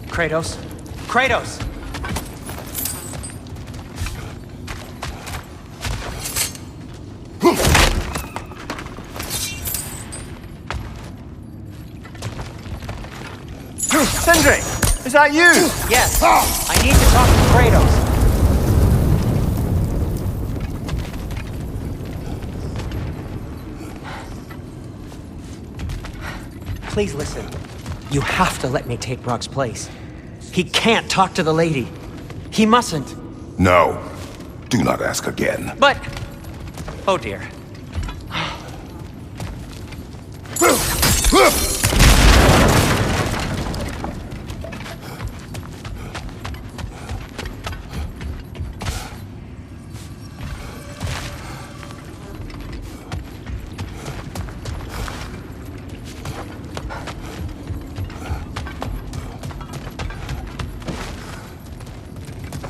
Kratos? Kratos! Sindri, is that you? Yes! I need to talk to Kratos. Please listen. You have to let me take Brock's place. He can't talk to the lady. He mustn't. No. Do not ask again. But... Oh dear.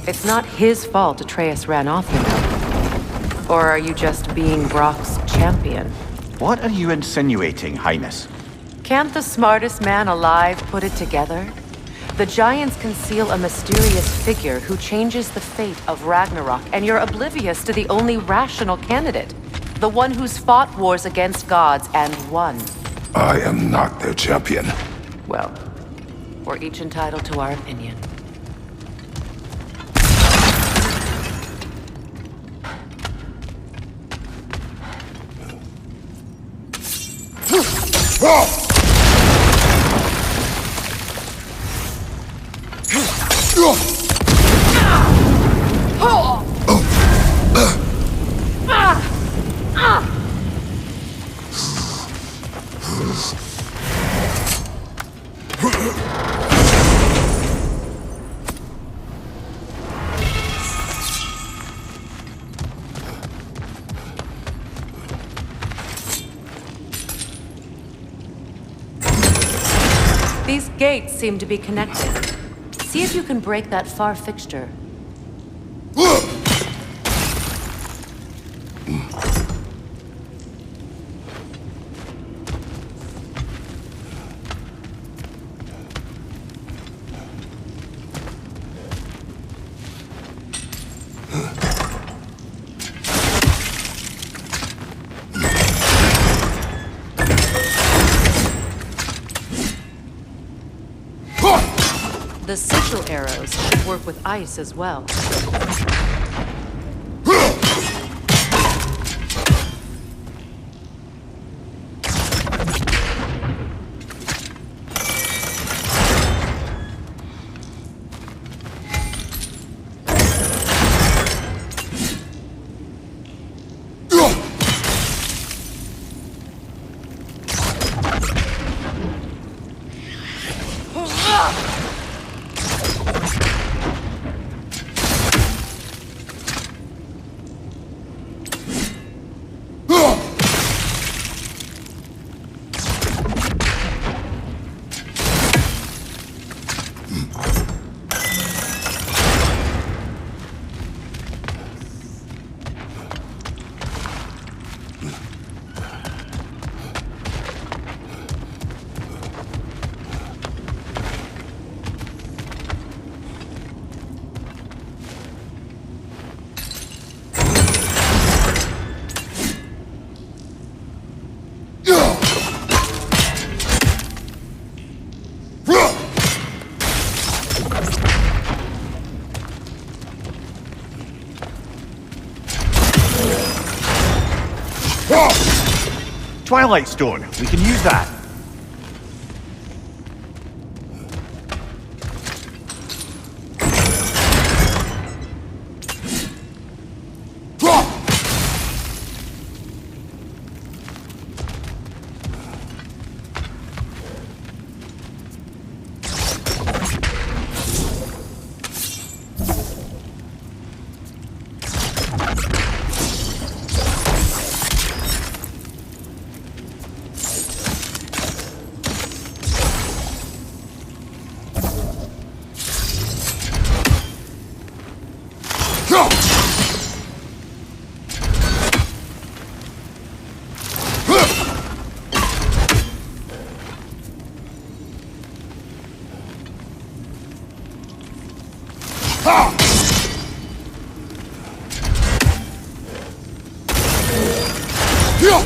It's not his fault Atreus ran off, you know. Or are you just being Brock's champion? What are you insinuating, Highness? Can't the smartest man alive put it together? The Giants conceal a mysterious figure who changes the fate of Ragnarok, and you're oblivious to the only rational candidate. The one who's fought wars against gods and won. I am not their champion. Well, we're each entitled to our opinion. These gates seem to be connected. See if you can break that far fixture. The sigil arrows should work with ice as well. Twilight Stone. We can use that.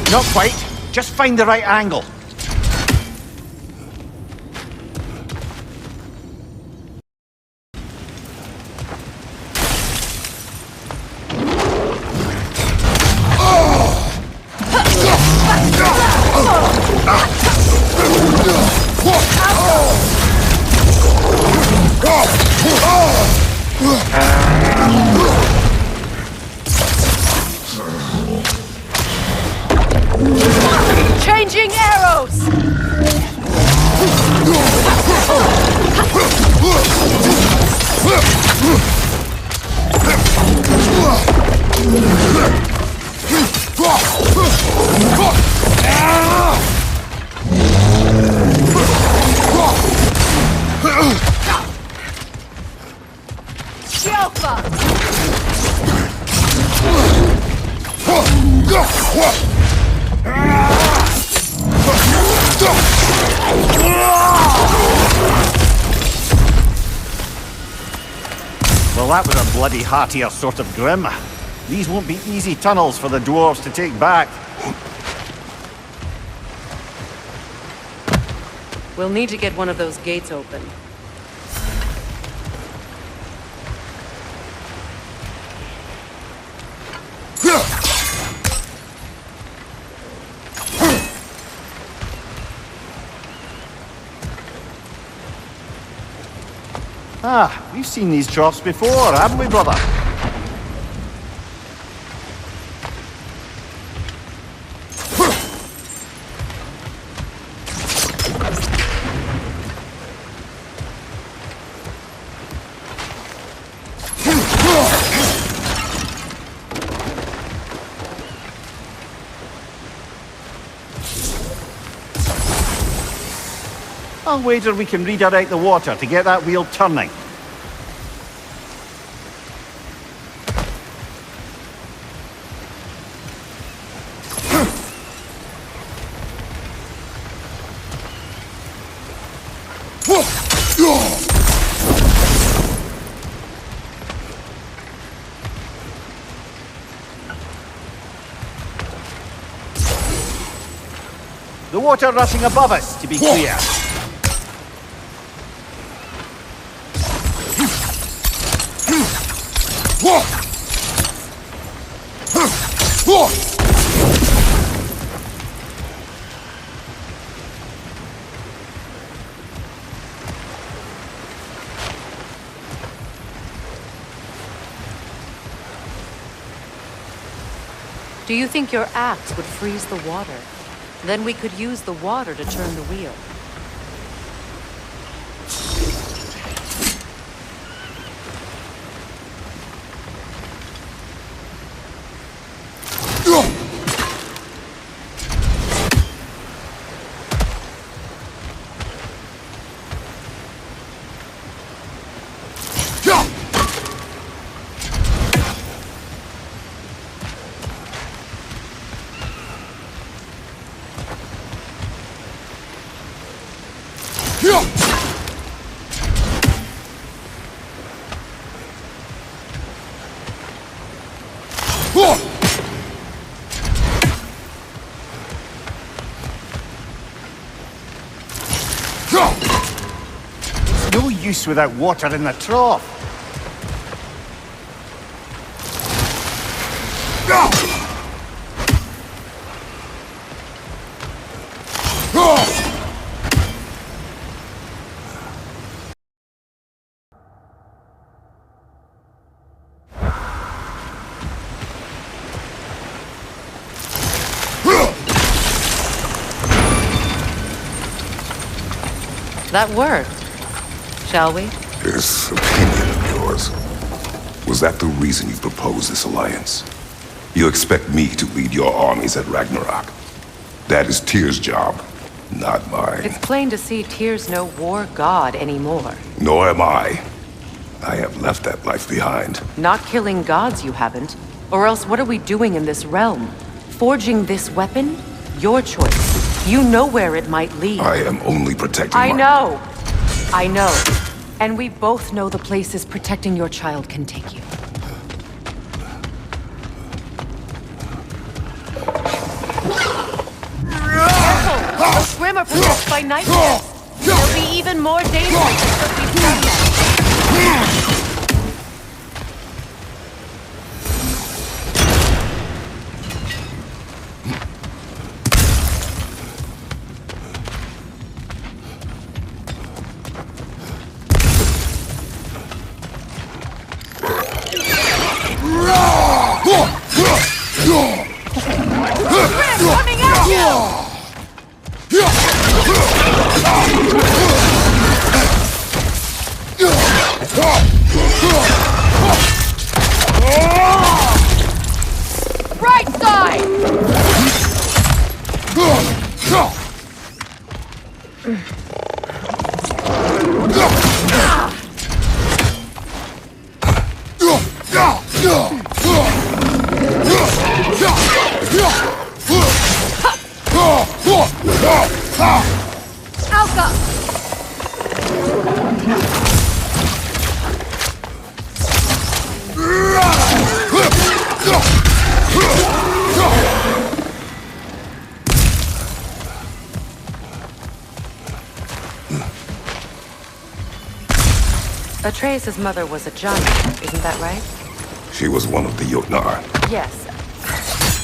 Not quite. Just find the right angle. Well, that was a bloody heartier sort of grim. These won't be easy tunnels for the dwarves to take back. We'll need to get one of those gates open. Ah, we've seen these troughs before, haven't we, brother? I'll wager we can redirect the water to get that wheel turning. The water rushing above us, to be clear. Do you think your axe would freeze the water? Then we could use the water to turn the wheel. No use without water in the trough. That worked. Shall we? This opinion of yours, was that the reason you proposed this alliance? You expect me to lead your armies at Ragnarök. That is Tyr's job, not mine. It's plain to see Tyr's no war god anymore. Nor am I. I have left that life behind. Not killing gods, you haven't. Or else what are we doing in this realm? Forging this weapon? Your choice. You know where it might lead. I am only protecting I know. And we both know the places protecting your child can take you. Careful! Those Grim are possessed by nightmares. They'll be even more dangerous than we've done yet. Coming at you! Right side! Alka! Atreus' mother was a giant, isn't that right? She was one of the Jotnar. Yes.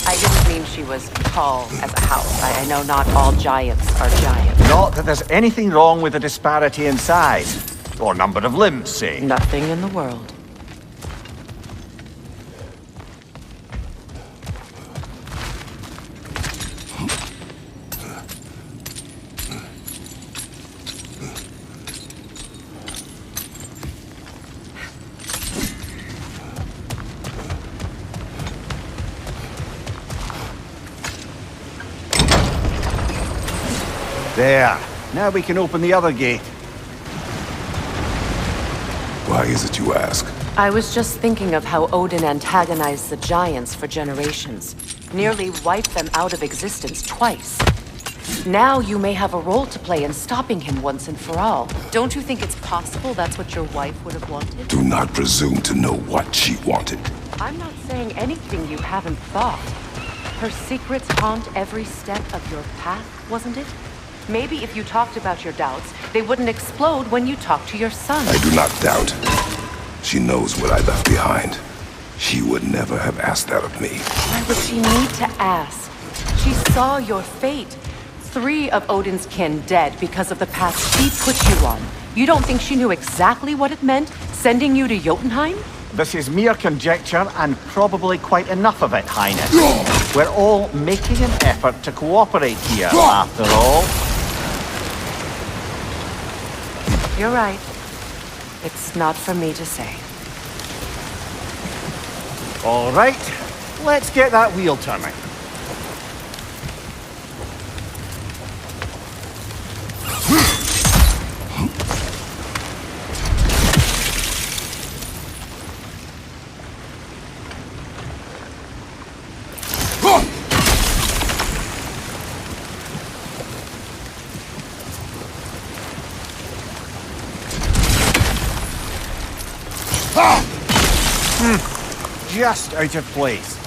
I didn't mean she was tall as a house. I know not all giants are giants. Not that there's anything wrong with the disparity in size. Or number of limbs, say. Nothing in the world. There. Now we can open the other gate. Why is it you ask? I was just thinking of how Odin antagonized the giants for generations. Nearly wiped them out of existence twice. Now you may have a role to play in stopping him once and for all. Don't you think it's possible that's what your wife would have wanted? Do not presume to know what she wanted. I'm not saying anything you haven't thought. Her secrets haunt every step of your path, wasn't it? Maybe if you talked about your doubts, they wouldn't explode when you talk to your son. I do not doubt. She knows what I left behind. She would never have asked that of me. Why would she need to ask? She saw your fate. 3 of Odin's kin dead because of the path she put you on. You don't think she knew exactly what it meant, sending you to Jotunheim? This is mere conjecture, and probably quite enough of it, Highness. We're all making an effort to cooperate here, after all. You're right. It's not for me to say. All right, let's get that wheel turning. Just out of place.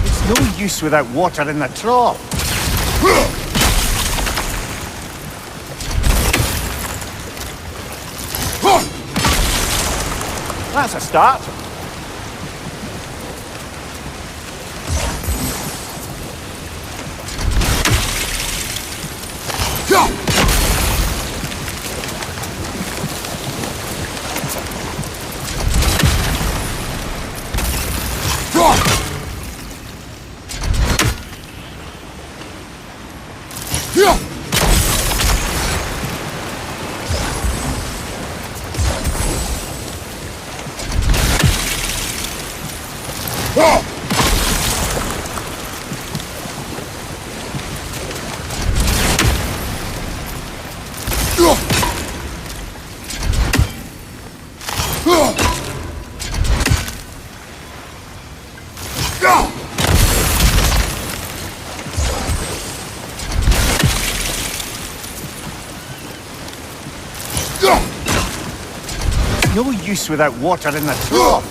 It's no use without water in the trough. That's a start. No use without water in the trough.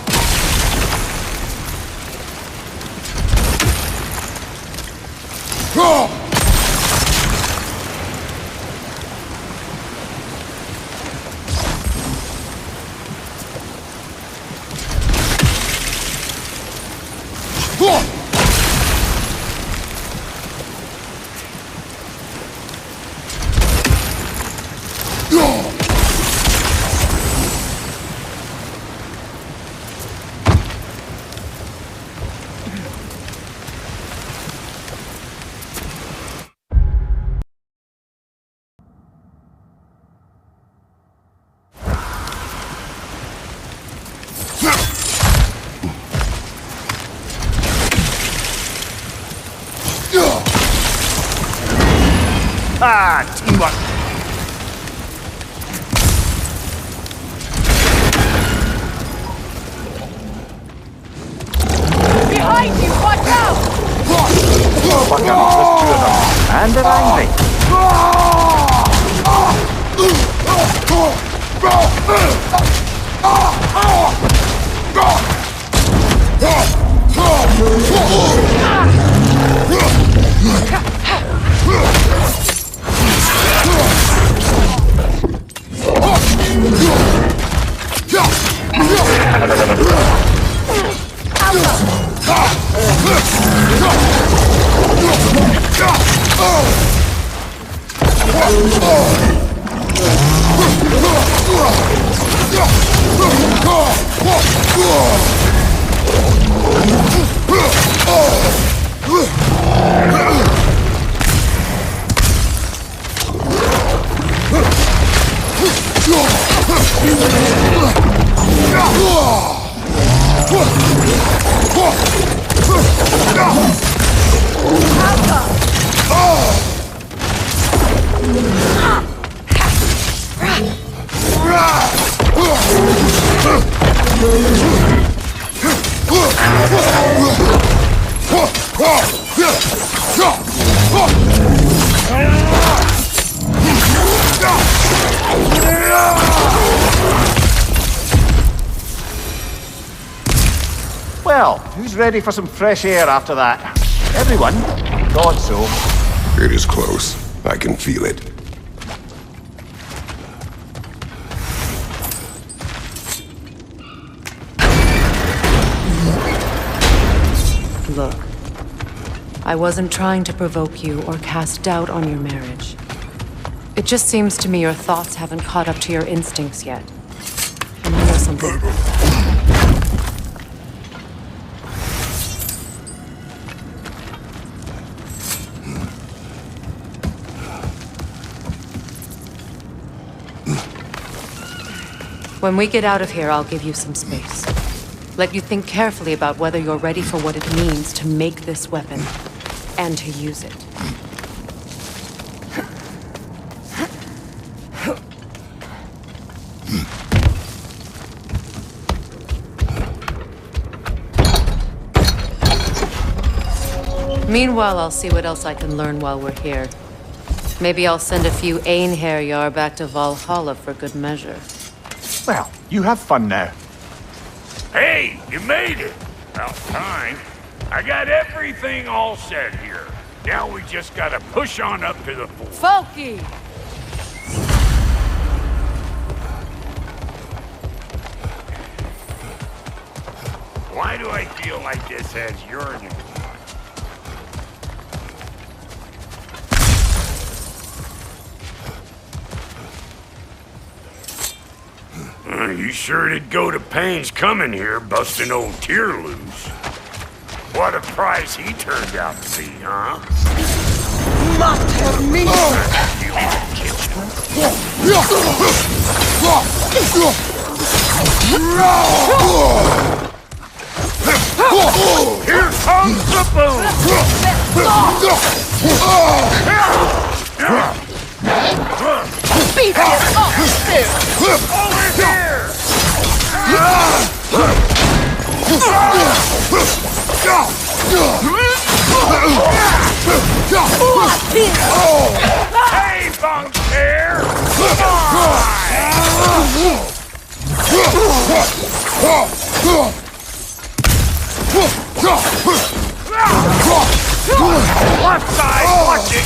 Teamwork. Behind you! Watch out! There's two of them. And they're angry. Well, who's ready for some fresh air after that? Everyone? Thought so. It is close. I can feel it. Look, I wasn't trying to provoke you or cast doubt on your marriage. It just seems to me your thoughts haven't caught up to your instincts yet. And you know something? When we get out of here, I'll give you some space. Let you think carefully about whether you're ready for what it means to make this weapon, and to use it. Meanwhile, I'll see what else I can learn while we're here. Maybe I'll send a few Einherjar back to Valhalla for good measure. Well, you have fun now. Hey, you made it! About time. I got everything all set here. Now we just gotta push on up to the fort. Folky! Why do I feel like this has yearning? You sure did go to pains coming here, busting old Tyr loose. What a prize he turned out to be, huh? Must have me! Here comes the boom! Beat it up there! Over here! Hey, Bunker! Left side, watch it!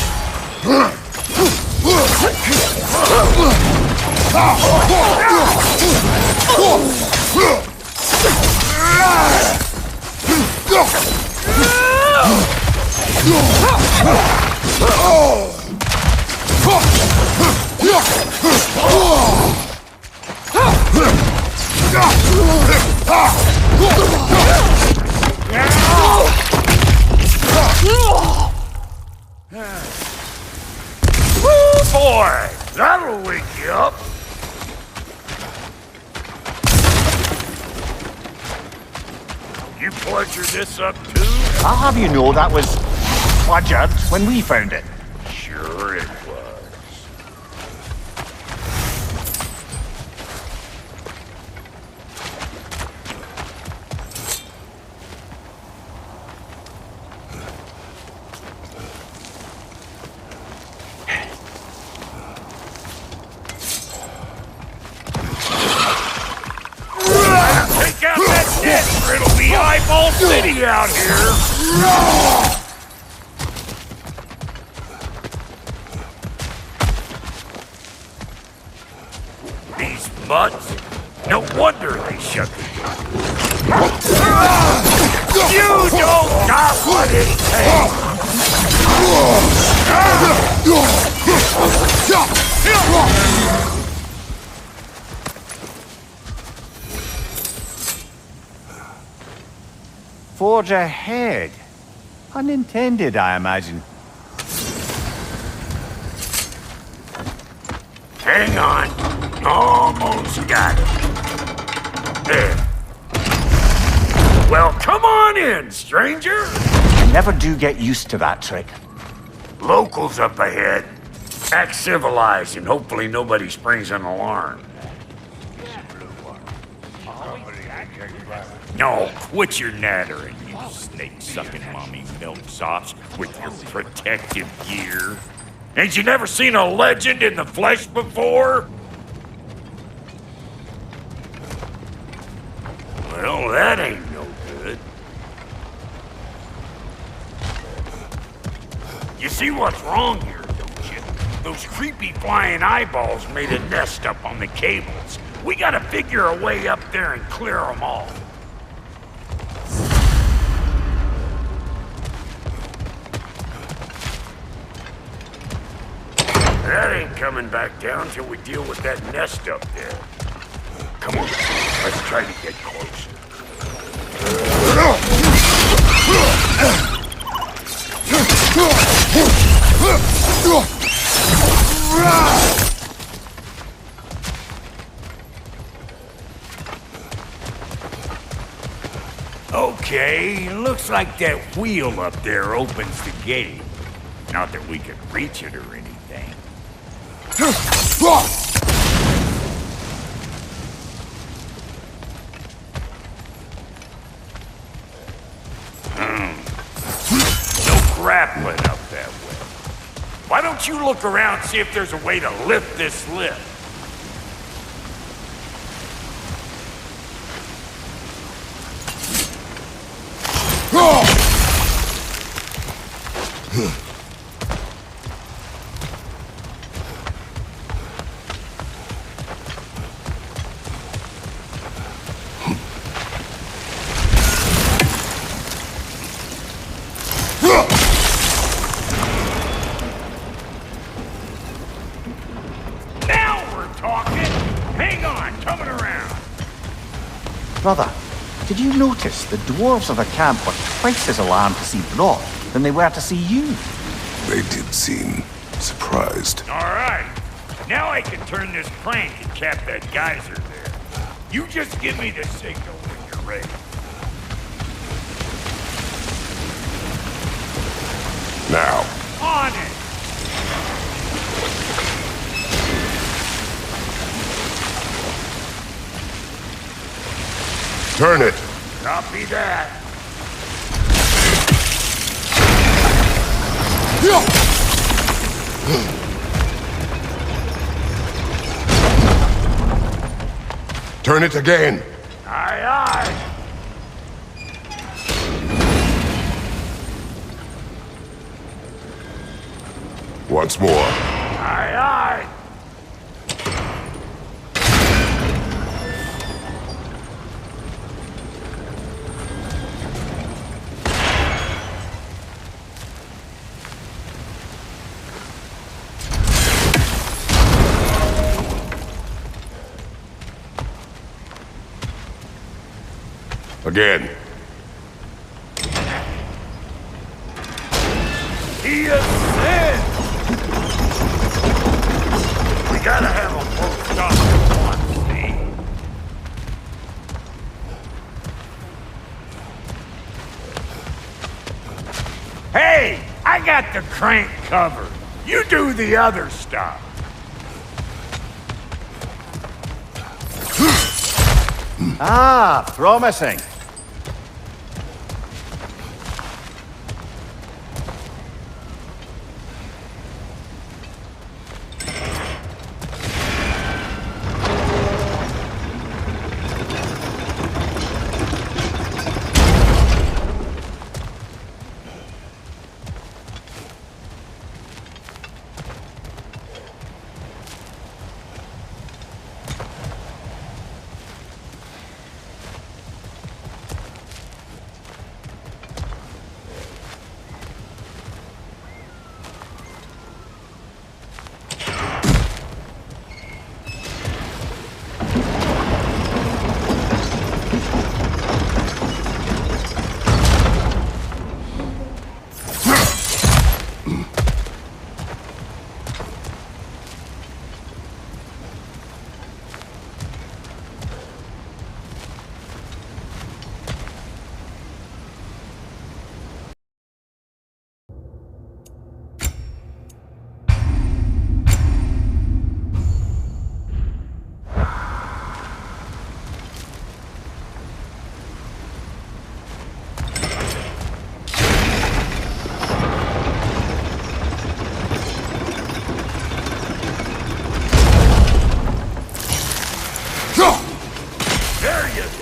Woo, boy! That'll wake you up! You pleasured this up too? I'll have you know that was pleasured when we found it. Sure it was. eyeball city out here! These mutts? No wonder they shut the door. You don't got what it takes! Forge ahead. Unintended, I imagine. Hang on. Almost got it. There. Well, come on in, stranger. I never do get used to that trick. Locals up ahead. Act civilized and hopefully nobody springs an alarm. No, quit your nattering, you snake-sucking mommy milksops with your protective gear. Ain't you never seen a legend in the flesh before? Well, that ain't no good. You see what's wrong here, don't you? Those creepy flying eyeballs made a nest up on the cables. We gotta figure a way up there and clear them all. That ain't coming back down till we deal with that nest up there. Come on, let's try to get closer. Okay, looks like that wheel up there opens the gate. Not that we can reach it or anything. No grappling up that way. Why don't you look around and see if there's a way to lift this lift? Brother, did you notice the dwarves of the camp were twice as alarmed to see Brock than they were to see you? They did seem surprised. All right. Now I can turn this crank and cap that geyser there. You just give me the signal when you're ready. Now. On it! Turn it. Copy that. Turn it again. Aye, aye. Once more. Aye, aye. Again. He is dead! We gotta have a both stop at once, see? Hey! I got the crank covered. You do the other stuff. Ah, promising.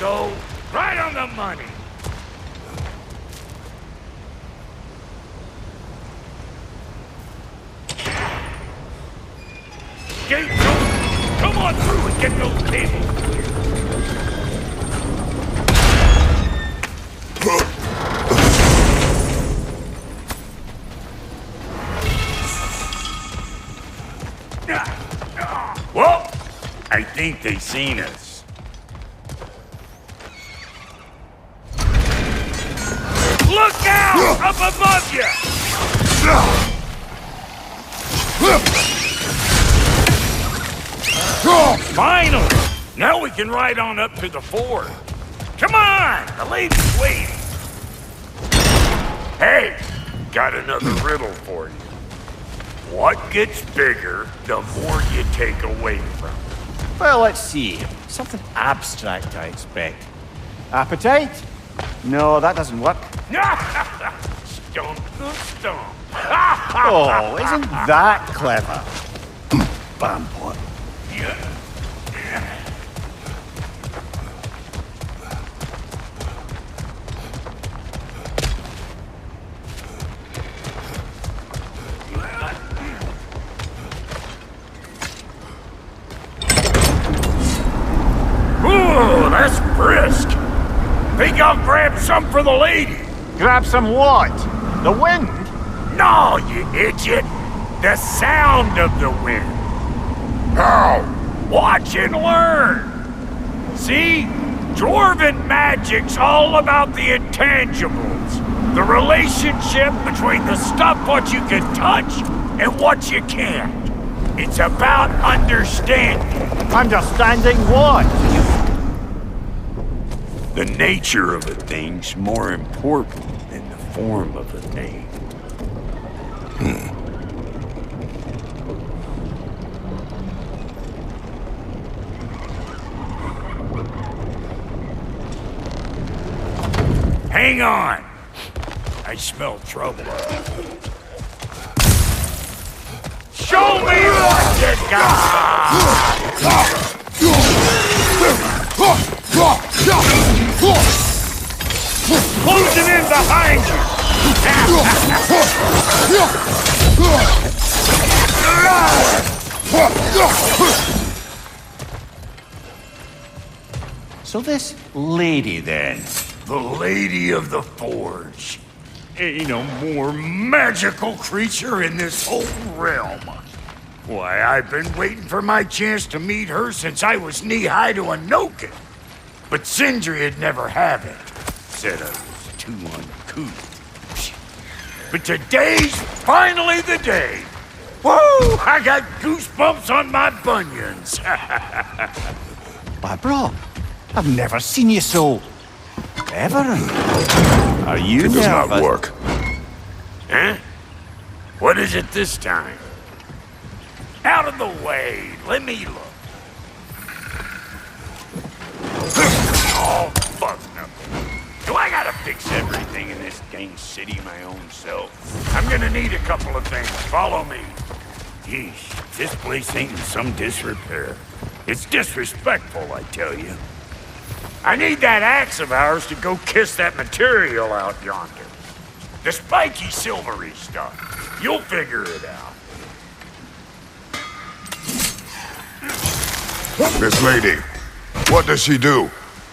so. Right on the money. Gates open. Come on through and get those tables. Well, I think they seen us. Look out! Up above you! Finally! Now we can ride on up to the fort. Come on! The lady's waiting. Hey! Got another riddle for you. What gets bigger the more you take away from it? Well, let's see. Something abstract, I expect. Appetite? No, that doesn't work. Stomp the stomp. Oh, isn't that clever? Bam pot. Yeah. Ooh, that's brisk. Think I'll grab some for the lady. Grab some what? The wind? No, you idiot. The sound of the wind. How? Watch and learn. See? Dwarven magic's all about the intangibles. The relationship between the stuff what you can touch and what you can't. It's about understanding. Understanding what? The nature of a thing's more important than the form of a thing. Hang on! I smell trouble. Show me what you got! Closing in behind So this lady then? The Lady of the Forge. Ain't no more magical creature in this whole realm. Why, I've been waiting for my chance to meet her since I was knee-high to a Noken. But Sindri'd never have it. Said I was too uncouth. But today's finally the day. Woo! I got goosebumps on my bunions. Why, bro, I've never seen you so... ever. Are you It does not nervous? work. Huh? What is it this time? Out of the way. Let me look. Oh, fuck no. Do I gotta fix everything in this dang city my own self? I'm gonna need a couple of things. Follow me. Yeesh, this place ain't in some disrepair. It's disrespectful, I tell you. I need that axe of ours to go kiss that material out yonder. The spiky, silvery stuff. You'll figure it out. This lady, what does she do?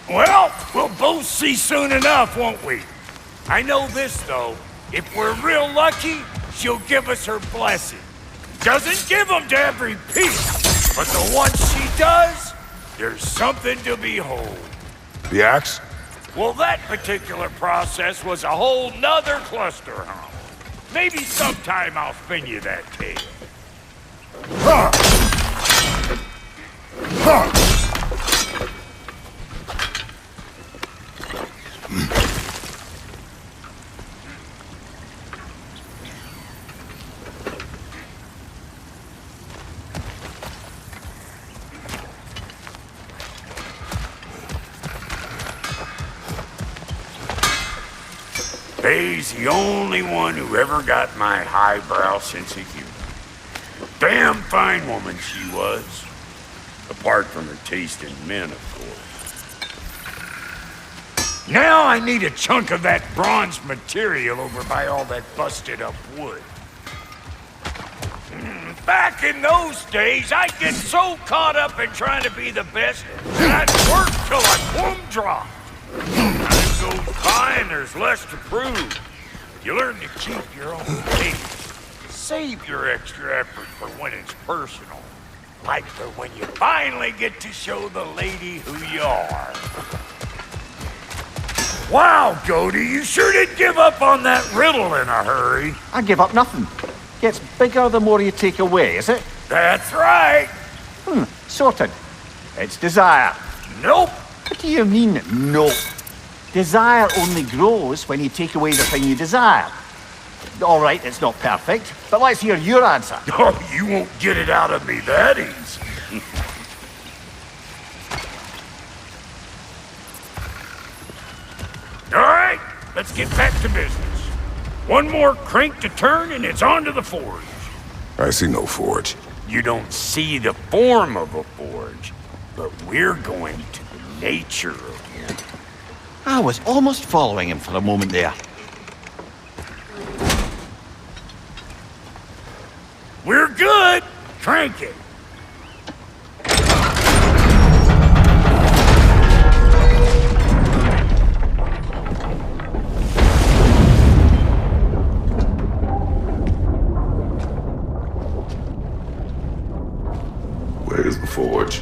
Well, we'll both see soon enough, won't we? I know this, though. If we're real lucky, she'll give us her blessing. Doesn't give them to every piece, but the ones she does, there's something to behold. The axe? Well, that particular process was a whole nother cluster hump. Maybe sometime I'll spin you that tale. Faye's the only one who ever got my highbrow sense of humor. Damn fine woman she was. Apart from her taste in men, of course. Now I need a chunk of that bronze material over by all that busted up wood. Back in those days, I'd get so caught up in trying to be the best that I'd work till I plumb dropped. Time goes by and there's less to prove. You learn to keep your own pace. Save your extra effort for when it's personal. Like for when you finally get to show the lady who you are. Wow, Cody, you sure did give up on that riddle in a hurry. I give up nothing. Gets bigger the more you take away, is it? That's right. Sorted. It's desire. Nope. What do you mean, nope? Desire only grows when you take away the thing you desire. All right, it's not perfect, but let's hear your answer. Oh, you won't get it out of me that easy. All right, let's get back to business. One more crank to turn and it's on to the forge. I see no forge. You don't see the form of a forge, but we're going to the nature of one. I was almost following him for a moment there. We're good. Crank it. Where's the forge?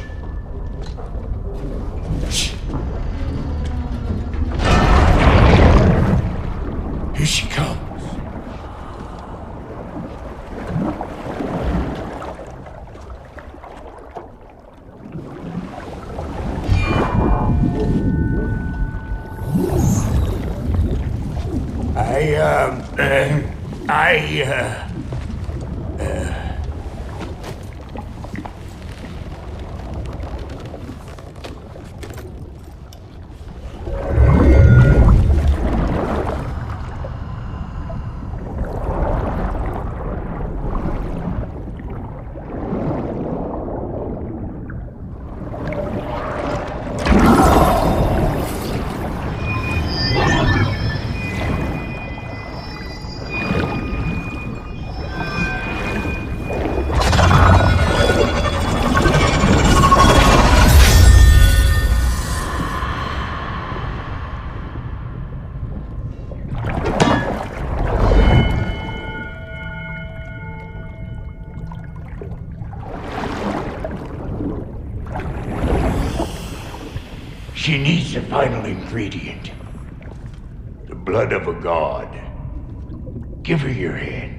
Here she comes. She needs the final ingredient. The blood of a god. Give her your hand.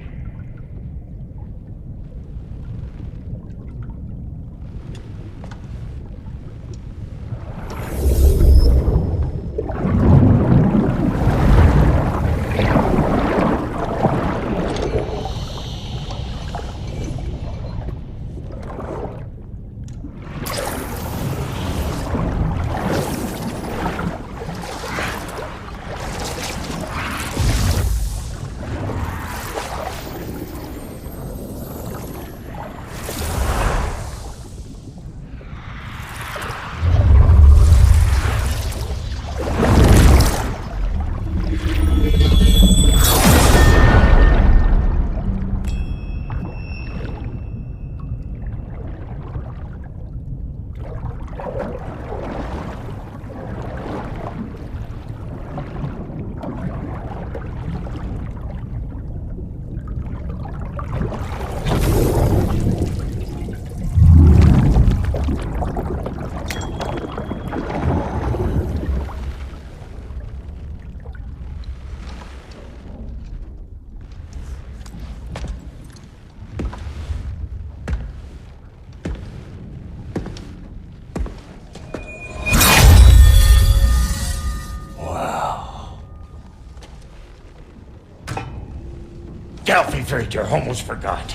Alfie Frater, almost forgot.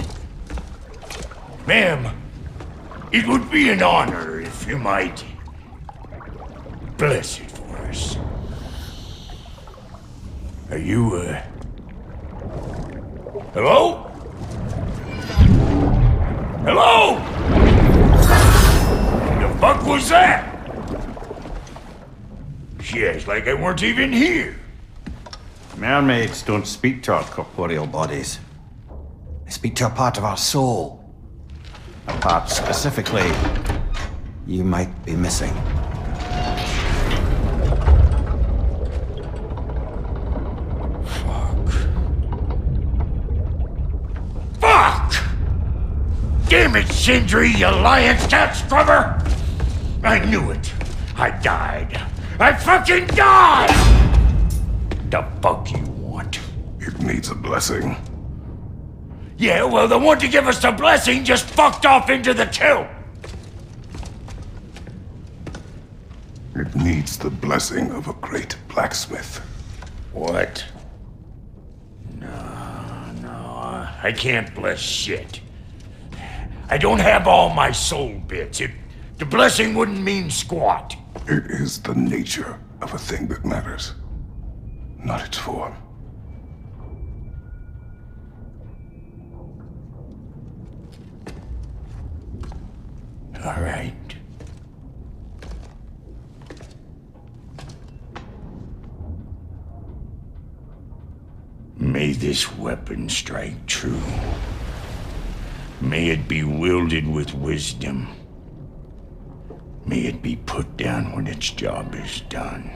Ma'am, it would be an honor if you might bless it for us. Are you, hello? Hello? The fuck was that? Yes, like I weren't even here. Mermaids don't speak to our corporeal bodies. They speak to a part of our soul. A part specifically you might be missing. Fuck! Damn it, Sindri, you lion cat scrubber! I knew it. I died. I fucking died! The fuck you want? It needs a blessing. Yeah, well, the one to give us the blessing just fucked off into the tomb. It needs the blessing of a great blacksmith. What? No, I can't bless shit. I don't have all my soul bits. The blessing wouldn't mean squat. It is the nature of a thing that matters, not its form. All right. May this weapon strike true. May it be wielded with wisdom. May it be put down when its job is done.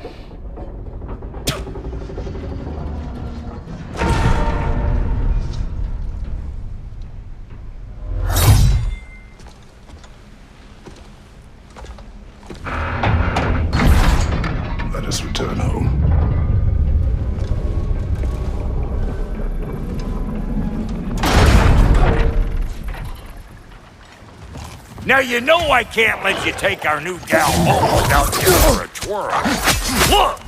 Let us return home. Now you know I can't let you take our new gal home without giving her a twirl. Look!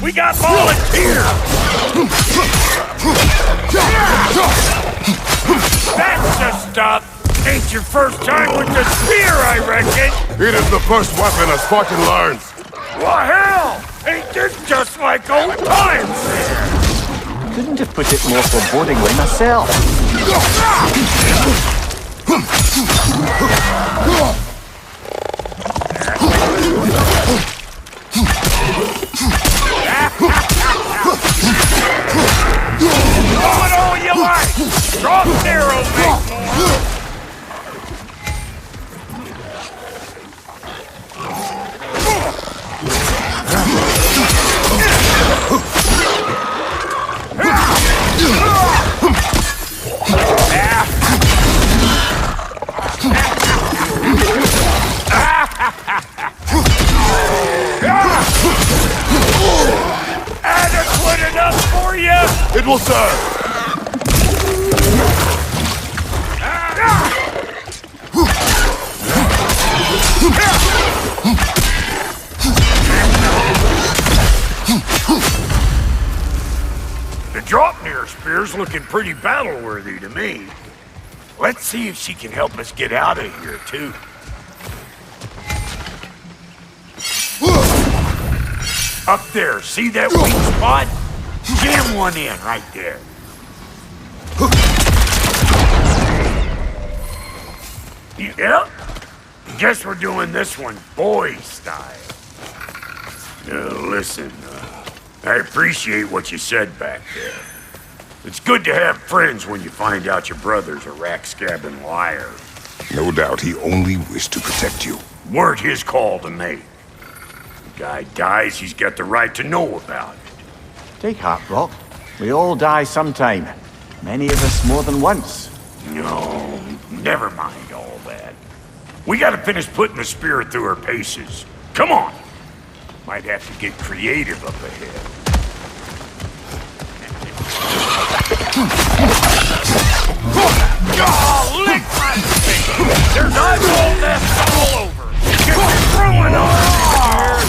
We got volunteers! That's the stuff! Ain't your first time with the spear, I reckon! It is the first weapon a Spartan learns. Well, hell! Ain't this just like old times? Couldn't have put it more forebodingly myself. Throw it all you like! Drop narrow, make more! Adequate enough for you? It will serve. The Draupnir spear's looking pretty battle-worthy to me. Let's see if she can help us get out of here, too. Up there, see that weak spot? Jam one in right there. Yep. Guess we're doing this one boy style. Listen, I appreciate what you said back there. It's good to have friends when you find out your brother's a rack-scabbing liar. No doubt he only wished to protect you. Weren't his call to make. The guy dies, he's got the right to know about it. Take heart, Brock. We all die sometime. Many of us more than once. No, never mind all that. We gotta finish putting the spirit through her paces. Come on! Might have to get creative up ahead. Oh, lick my face! There's eyeball nests all over! Get your throwing on here!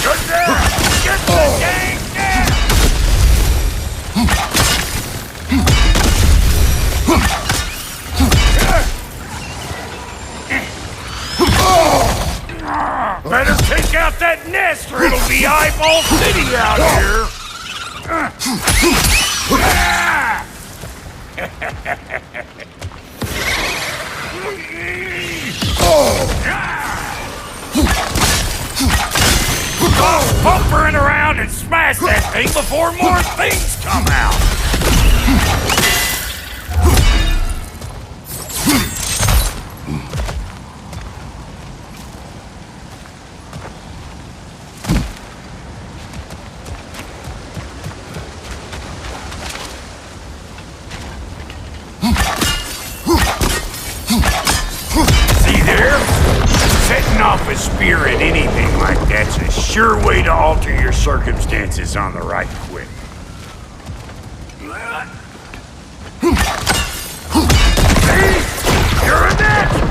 Good there! Get the dang net! Better take out that nest or it'll be Eyeball City out here! thing before more things come out! See there? Setting off a spear at anything like that's a sure way to alter your circumstances on the right quick. See? You're a natural!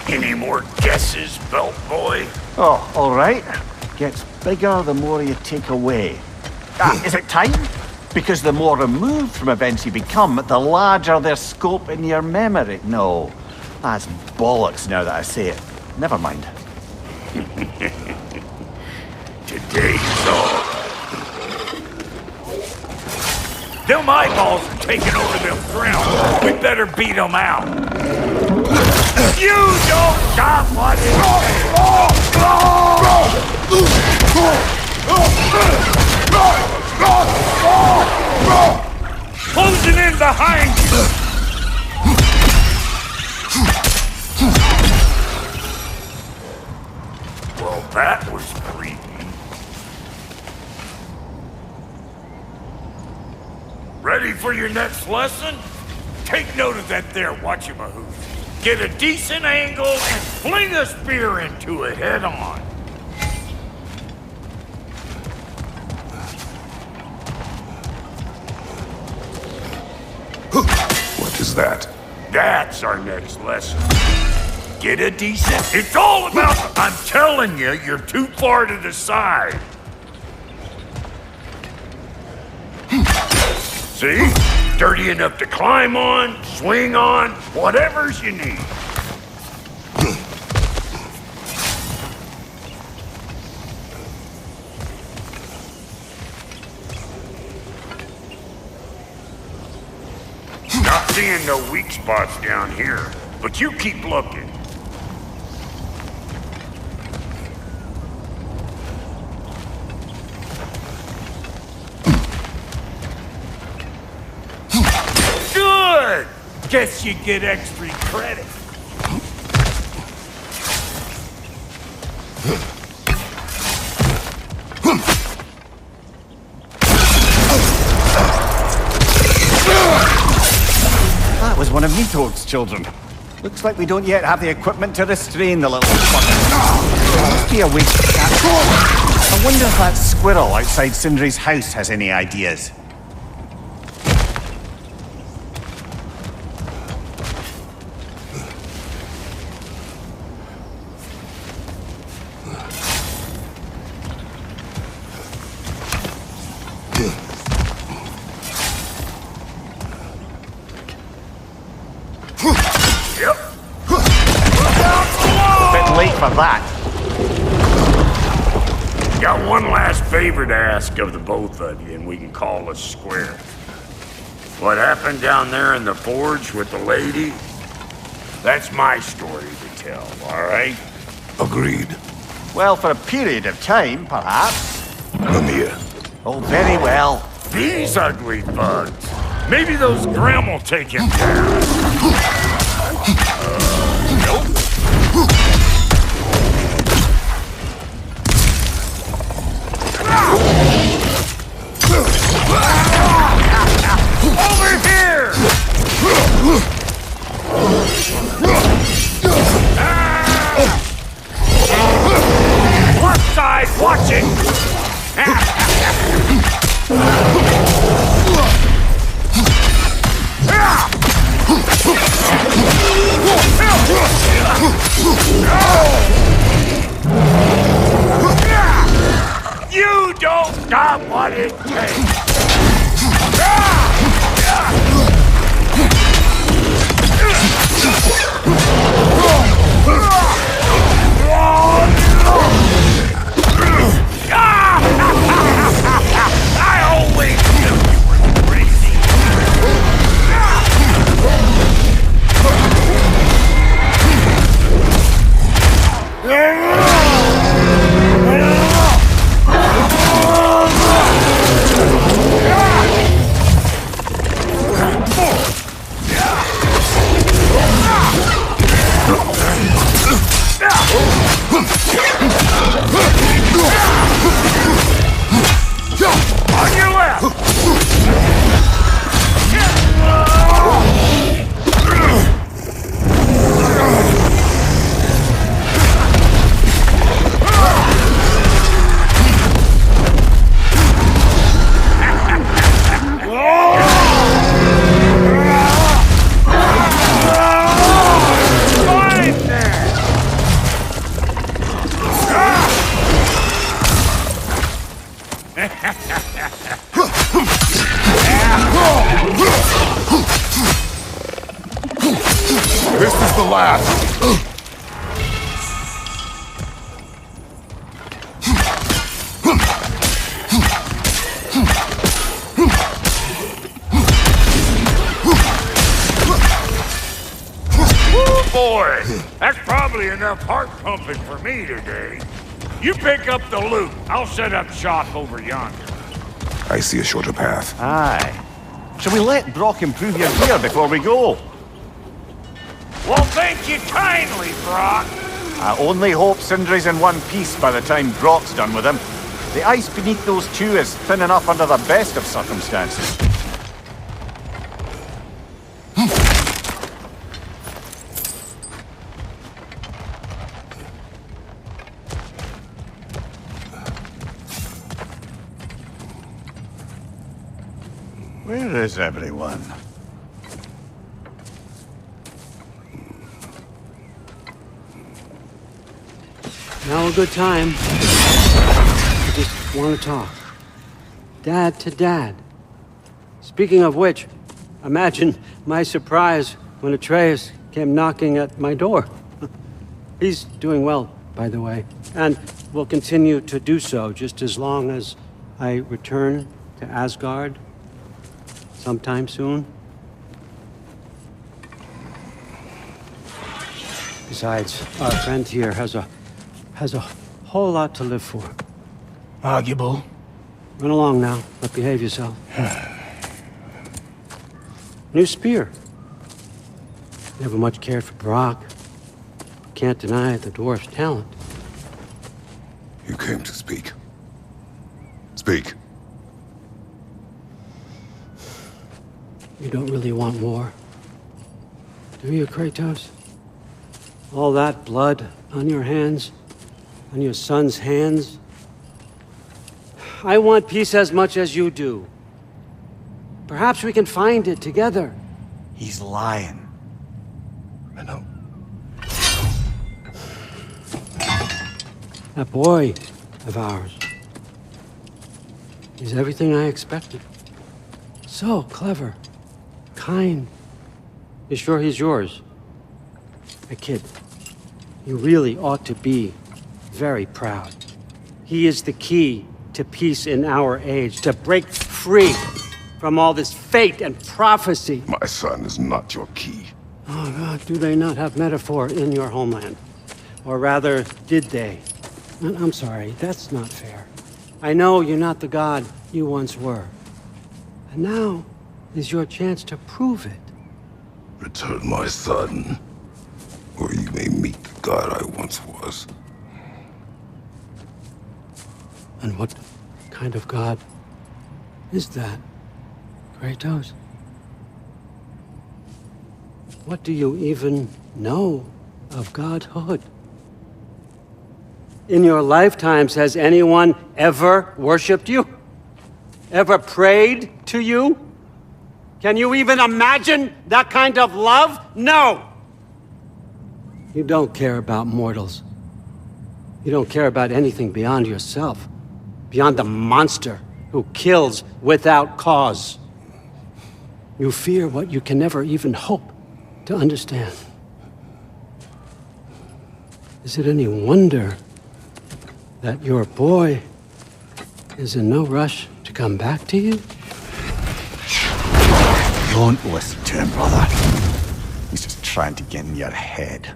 Any more guesses, belt boy? Oh, all right. Gets bigger the more you take away. Is it time? Because the more removed from events you become, the larger their scope in your memory. No, that's bollocks now that I say it. Never mind. Today's all. Them eyeballs are taking over them ground. We better beat them out. You don't got what it takes. Closing in behind you. Well, that was creepy. Ready for your next lesson? Take note of that there watchamahoos. Get a decent angle and fling a spear into it head on. What is that? That's our next lesson. Get a decent... It's all about... I'm telling you, you're too far to the side. See? Dirty enough to climb on, swing on, whatever's you need. Not seeing no weak spots down here, but you keep looking. Good! Guess you get extra credit. That was one of Nito's children. Looks like we don't yet have the equipment to restrain the little fucker. Must be a weak cat. I wonder if that squirrel outside Sindri's house has any ideas. For that. Got one last favor to ask of the both of you, and we can call us square. What happened down there in the forge with the lady? That's my story to tell, all right? Agreed. Well, for a period of time, perhaps. Come here. Oh, very well. These ugly bugs. Maybe those Grim will take him down. Nope. Over here! Left side, watching! You don't got what it takes! I always knew you were This is the last. Boy, that's probably enough heart pumping for me today. You pick up the loot. I'll set up shop over yonder. I see a shorter path. Aye. Shall we let Brock improve your gear before we go? Well, thank you kindly, Brock. I only hope Sindri's in one piece by the time Brock's done with him. The ice beneath those two is thin enough under the best of circumstances. Where is everyone? Now a good time. I just want to talk. Dad to Dad. Speaking of which, imagine my surprise when Atreus came knocking at my door. He's doing well, by the way, and will continue to do so just as long as I return to Asgard sometime soon. Besides, our friend here has a whole lot to live for. Arguable. Run along now, but behave yourself. New spear. Never much cared for Brock. Can't deny the dwarf's talent. You came to speak. Speak. You don't really want war, do you, Kratos? All that blood on your hands, on your son's hands. I want peace as much as you do. Perhaps we can find it together. He's lying. I know. That boy of ours. He's everything I expected. So clever. Kind. You sure he's yours? A kid. You really ought to be very proud. He is the key to peace in our age, to break free from all this fate and prophecy. My son is not your key. Oh, God, do they not have metaphor in your homeland? Or rather, did they? I'm sorry, that's not fair. I know you're not the god you once were. And now is your chance to prove it. Return my son, or you may meet the god I once was. And what kind of god is that, Kratos? What do you even know of godhood? In your lifetimes, has anyone ever worshipped you? Ever prayed to you? Can you even imagine that kind of love? No! You don't care about mortals. You don't care about anything beyond yourself, beyond the monster who kills without cause. You fear what you can never even hope to understand. Is it any wonder that your boy is in no rush to come back to you? Don't listen to him, brother. He's just trying to get in your head.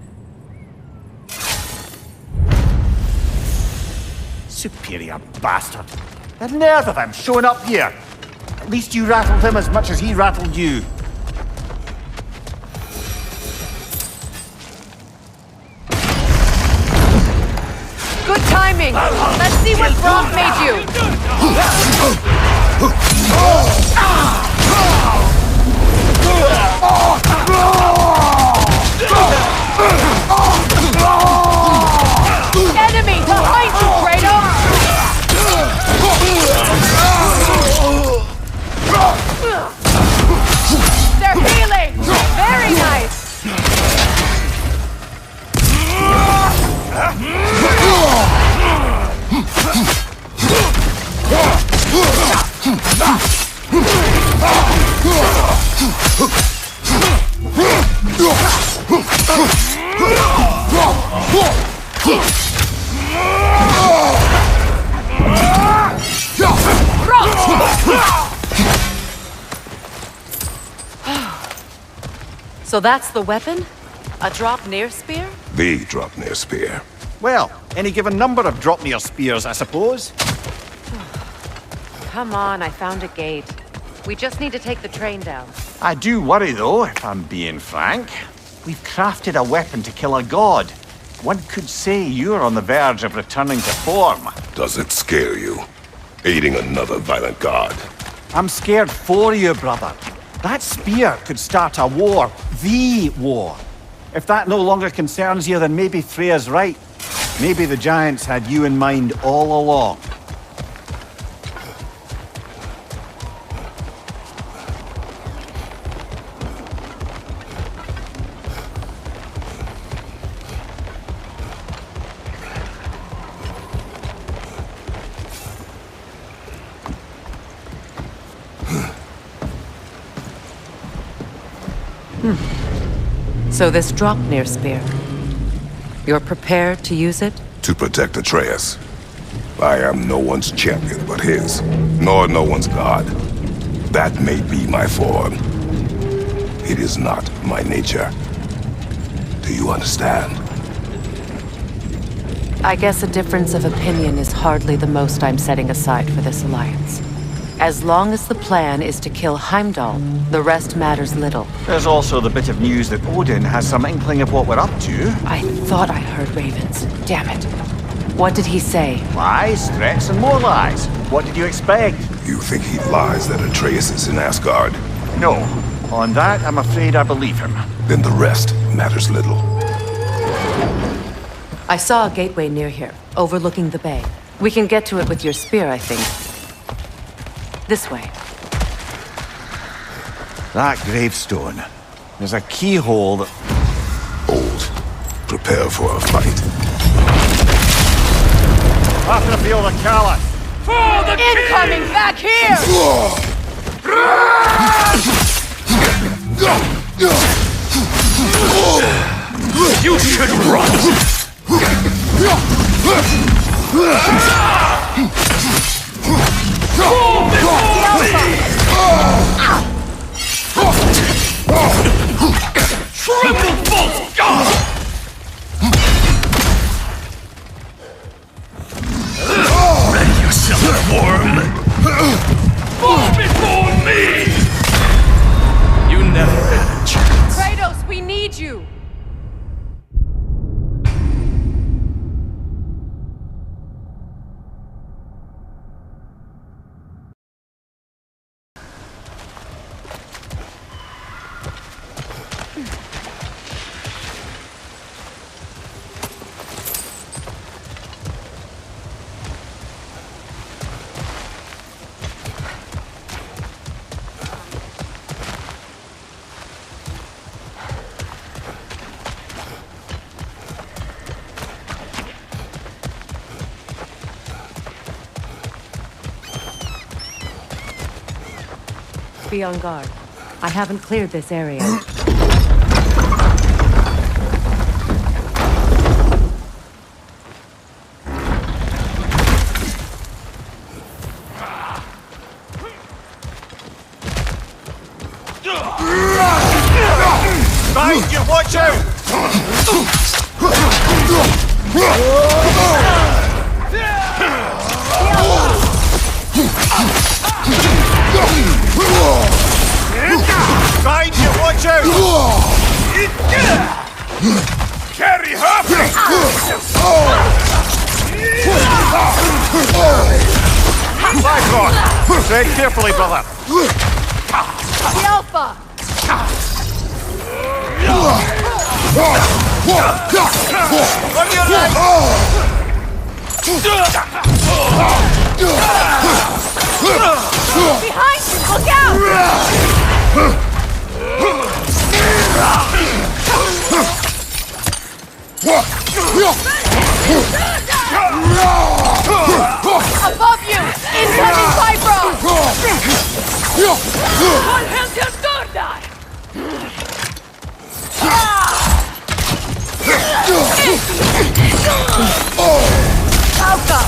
Superior bastard. The nerve of him showing up here. At least you rattled him as much as he rattled you. Good timing! Let's see what Brock made you! Enemy behind you, Kratos! They're healing! Very nice! So that's the weapon? A drop-near spear? The Draupnir spear. Well, any given number of Draupnir spears, I suppose. Come on, I found a gate. We just need to take the train down. I do worry, though, if I'm being frank. We've crafted a weapon to kill a god. One could say you're on the verge of returning to form. Does it scare you? Aiding another violent god? I'm scared for you, brother. That spear could start a war. The war. If that no longer concerns you, then maybe Freya's right. Maybe the Giants had you in mind all along. So this Draupnir spear. You're prepared to use it? To protect Atreus. I am no one's champion but his, nor no one's god. That may be my form. It is not my nature. Do you understand? I guess a difference of opinion is hardly the most I'm setting aside for this alliance. As long as the plan is to kill Heimdall, the rest matters little. There's also the bit of news that Odin has some inkling of what we're up to. I thought I heard ravens. Damn it. What did he say? Lies, threats, and more lies. What did you expect? You think he lies that Atreus is in Asgard? No. On that, I'm afraid I believe him. Then the rest matters little. I saw a gateway near here, overlooking the bay. We can get to it with your spear, I think. This way. That gravestone. There's a keyhole that... Old. Prepare for a fight. Have to feel the callus. For the incoming back here! You should run! Tremble, false god! Ready yourself, worm! Fall before me! You never had a chance. Kratos, we need you! Be on guard. I haven't cleared this area. Behind you, watch out! Behind you, watch out! Carry her! Back on! Tread carefully, brother. The Alpha! On your left! Behind you! Look out! Above you! Incoming Bifrost! One hand to Stordai! Alpha!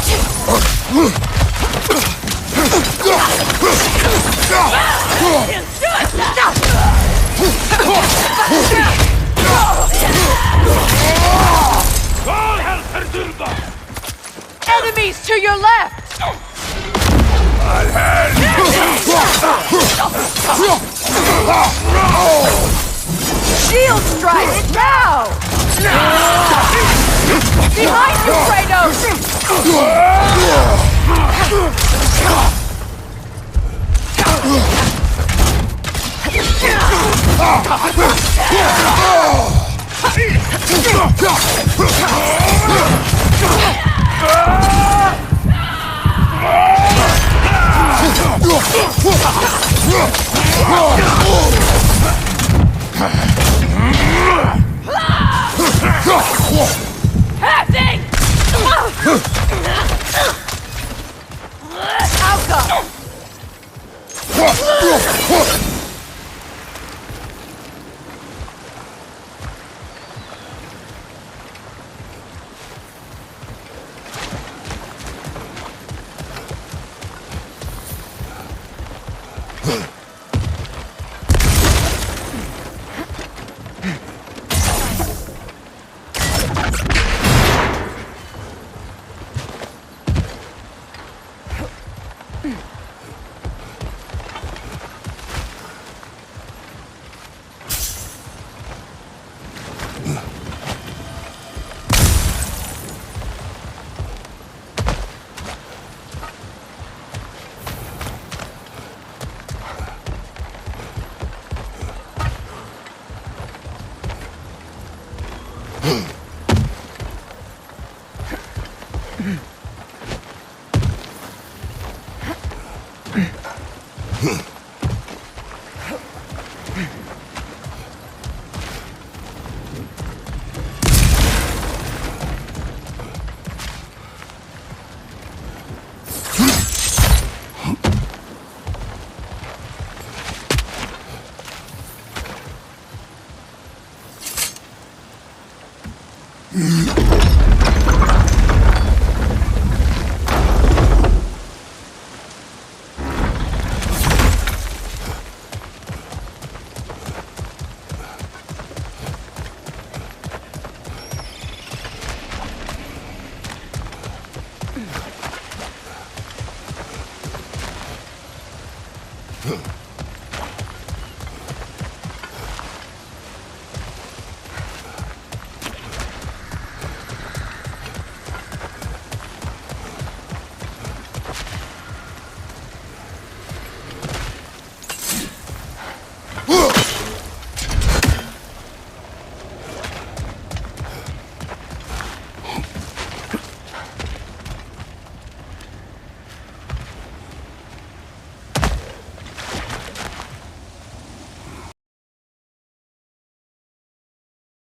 Enemies to your left! Shield strike now! Behind you, Kratos! Passing! Outcome! Hmm.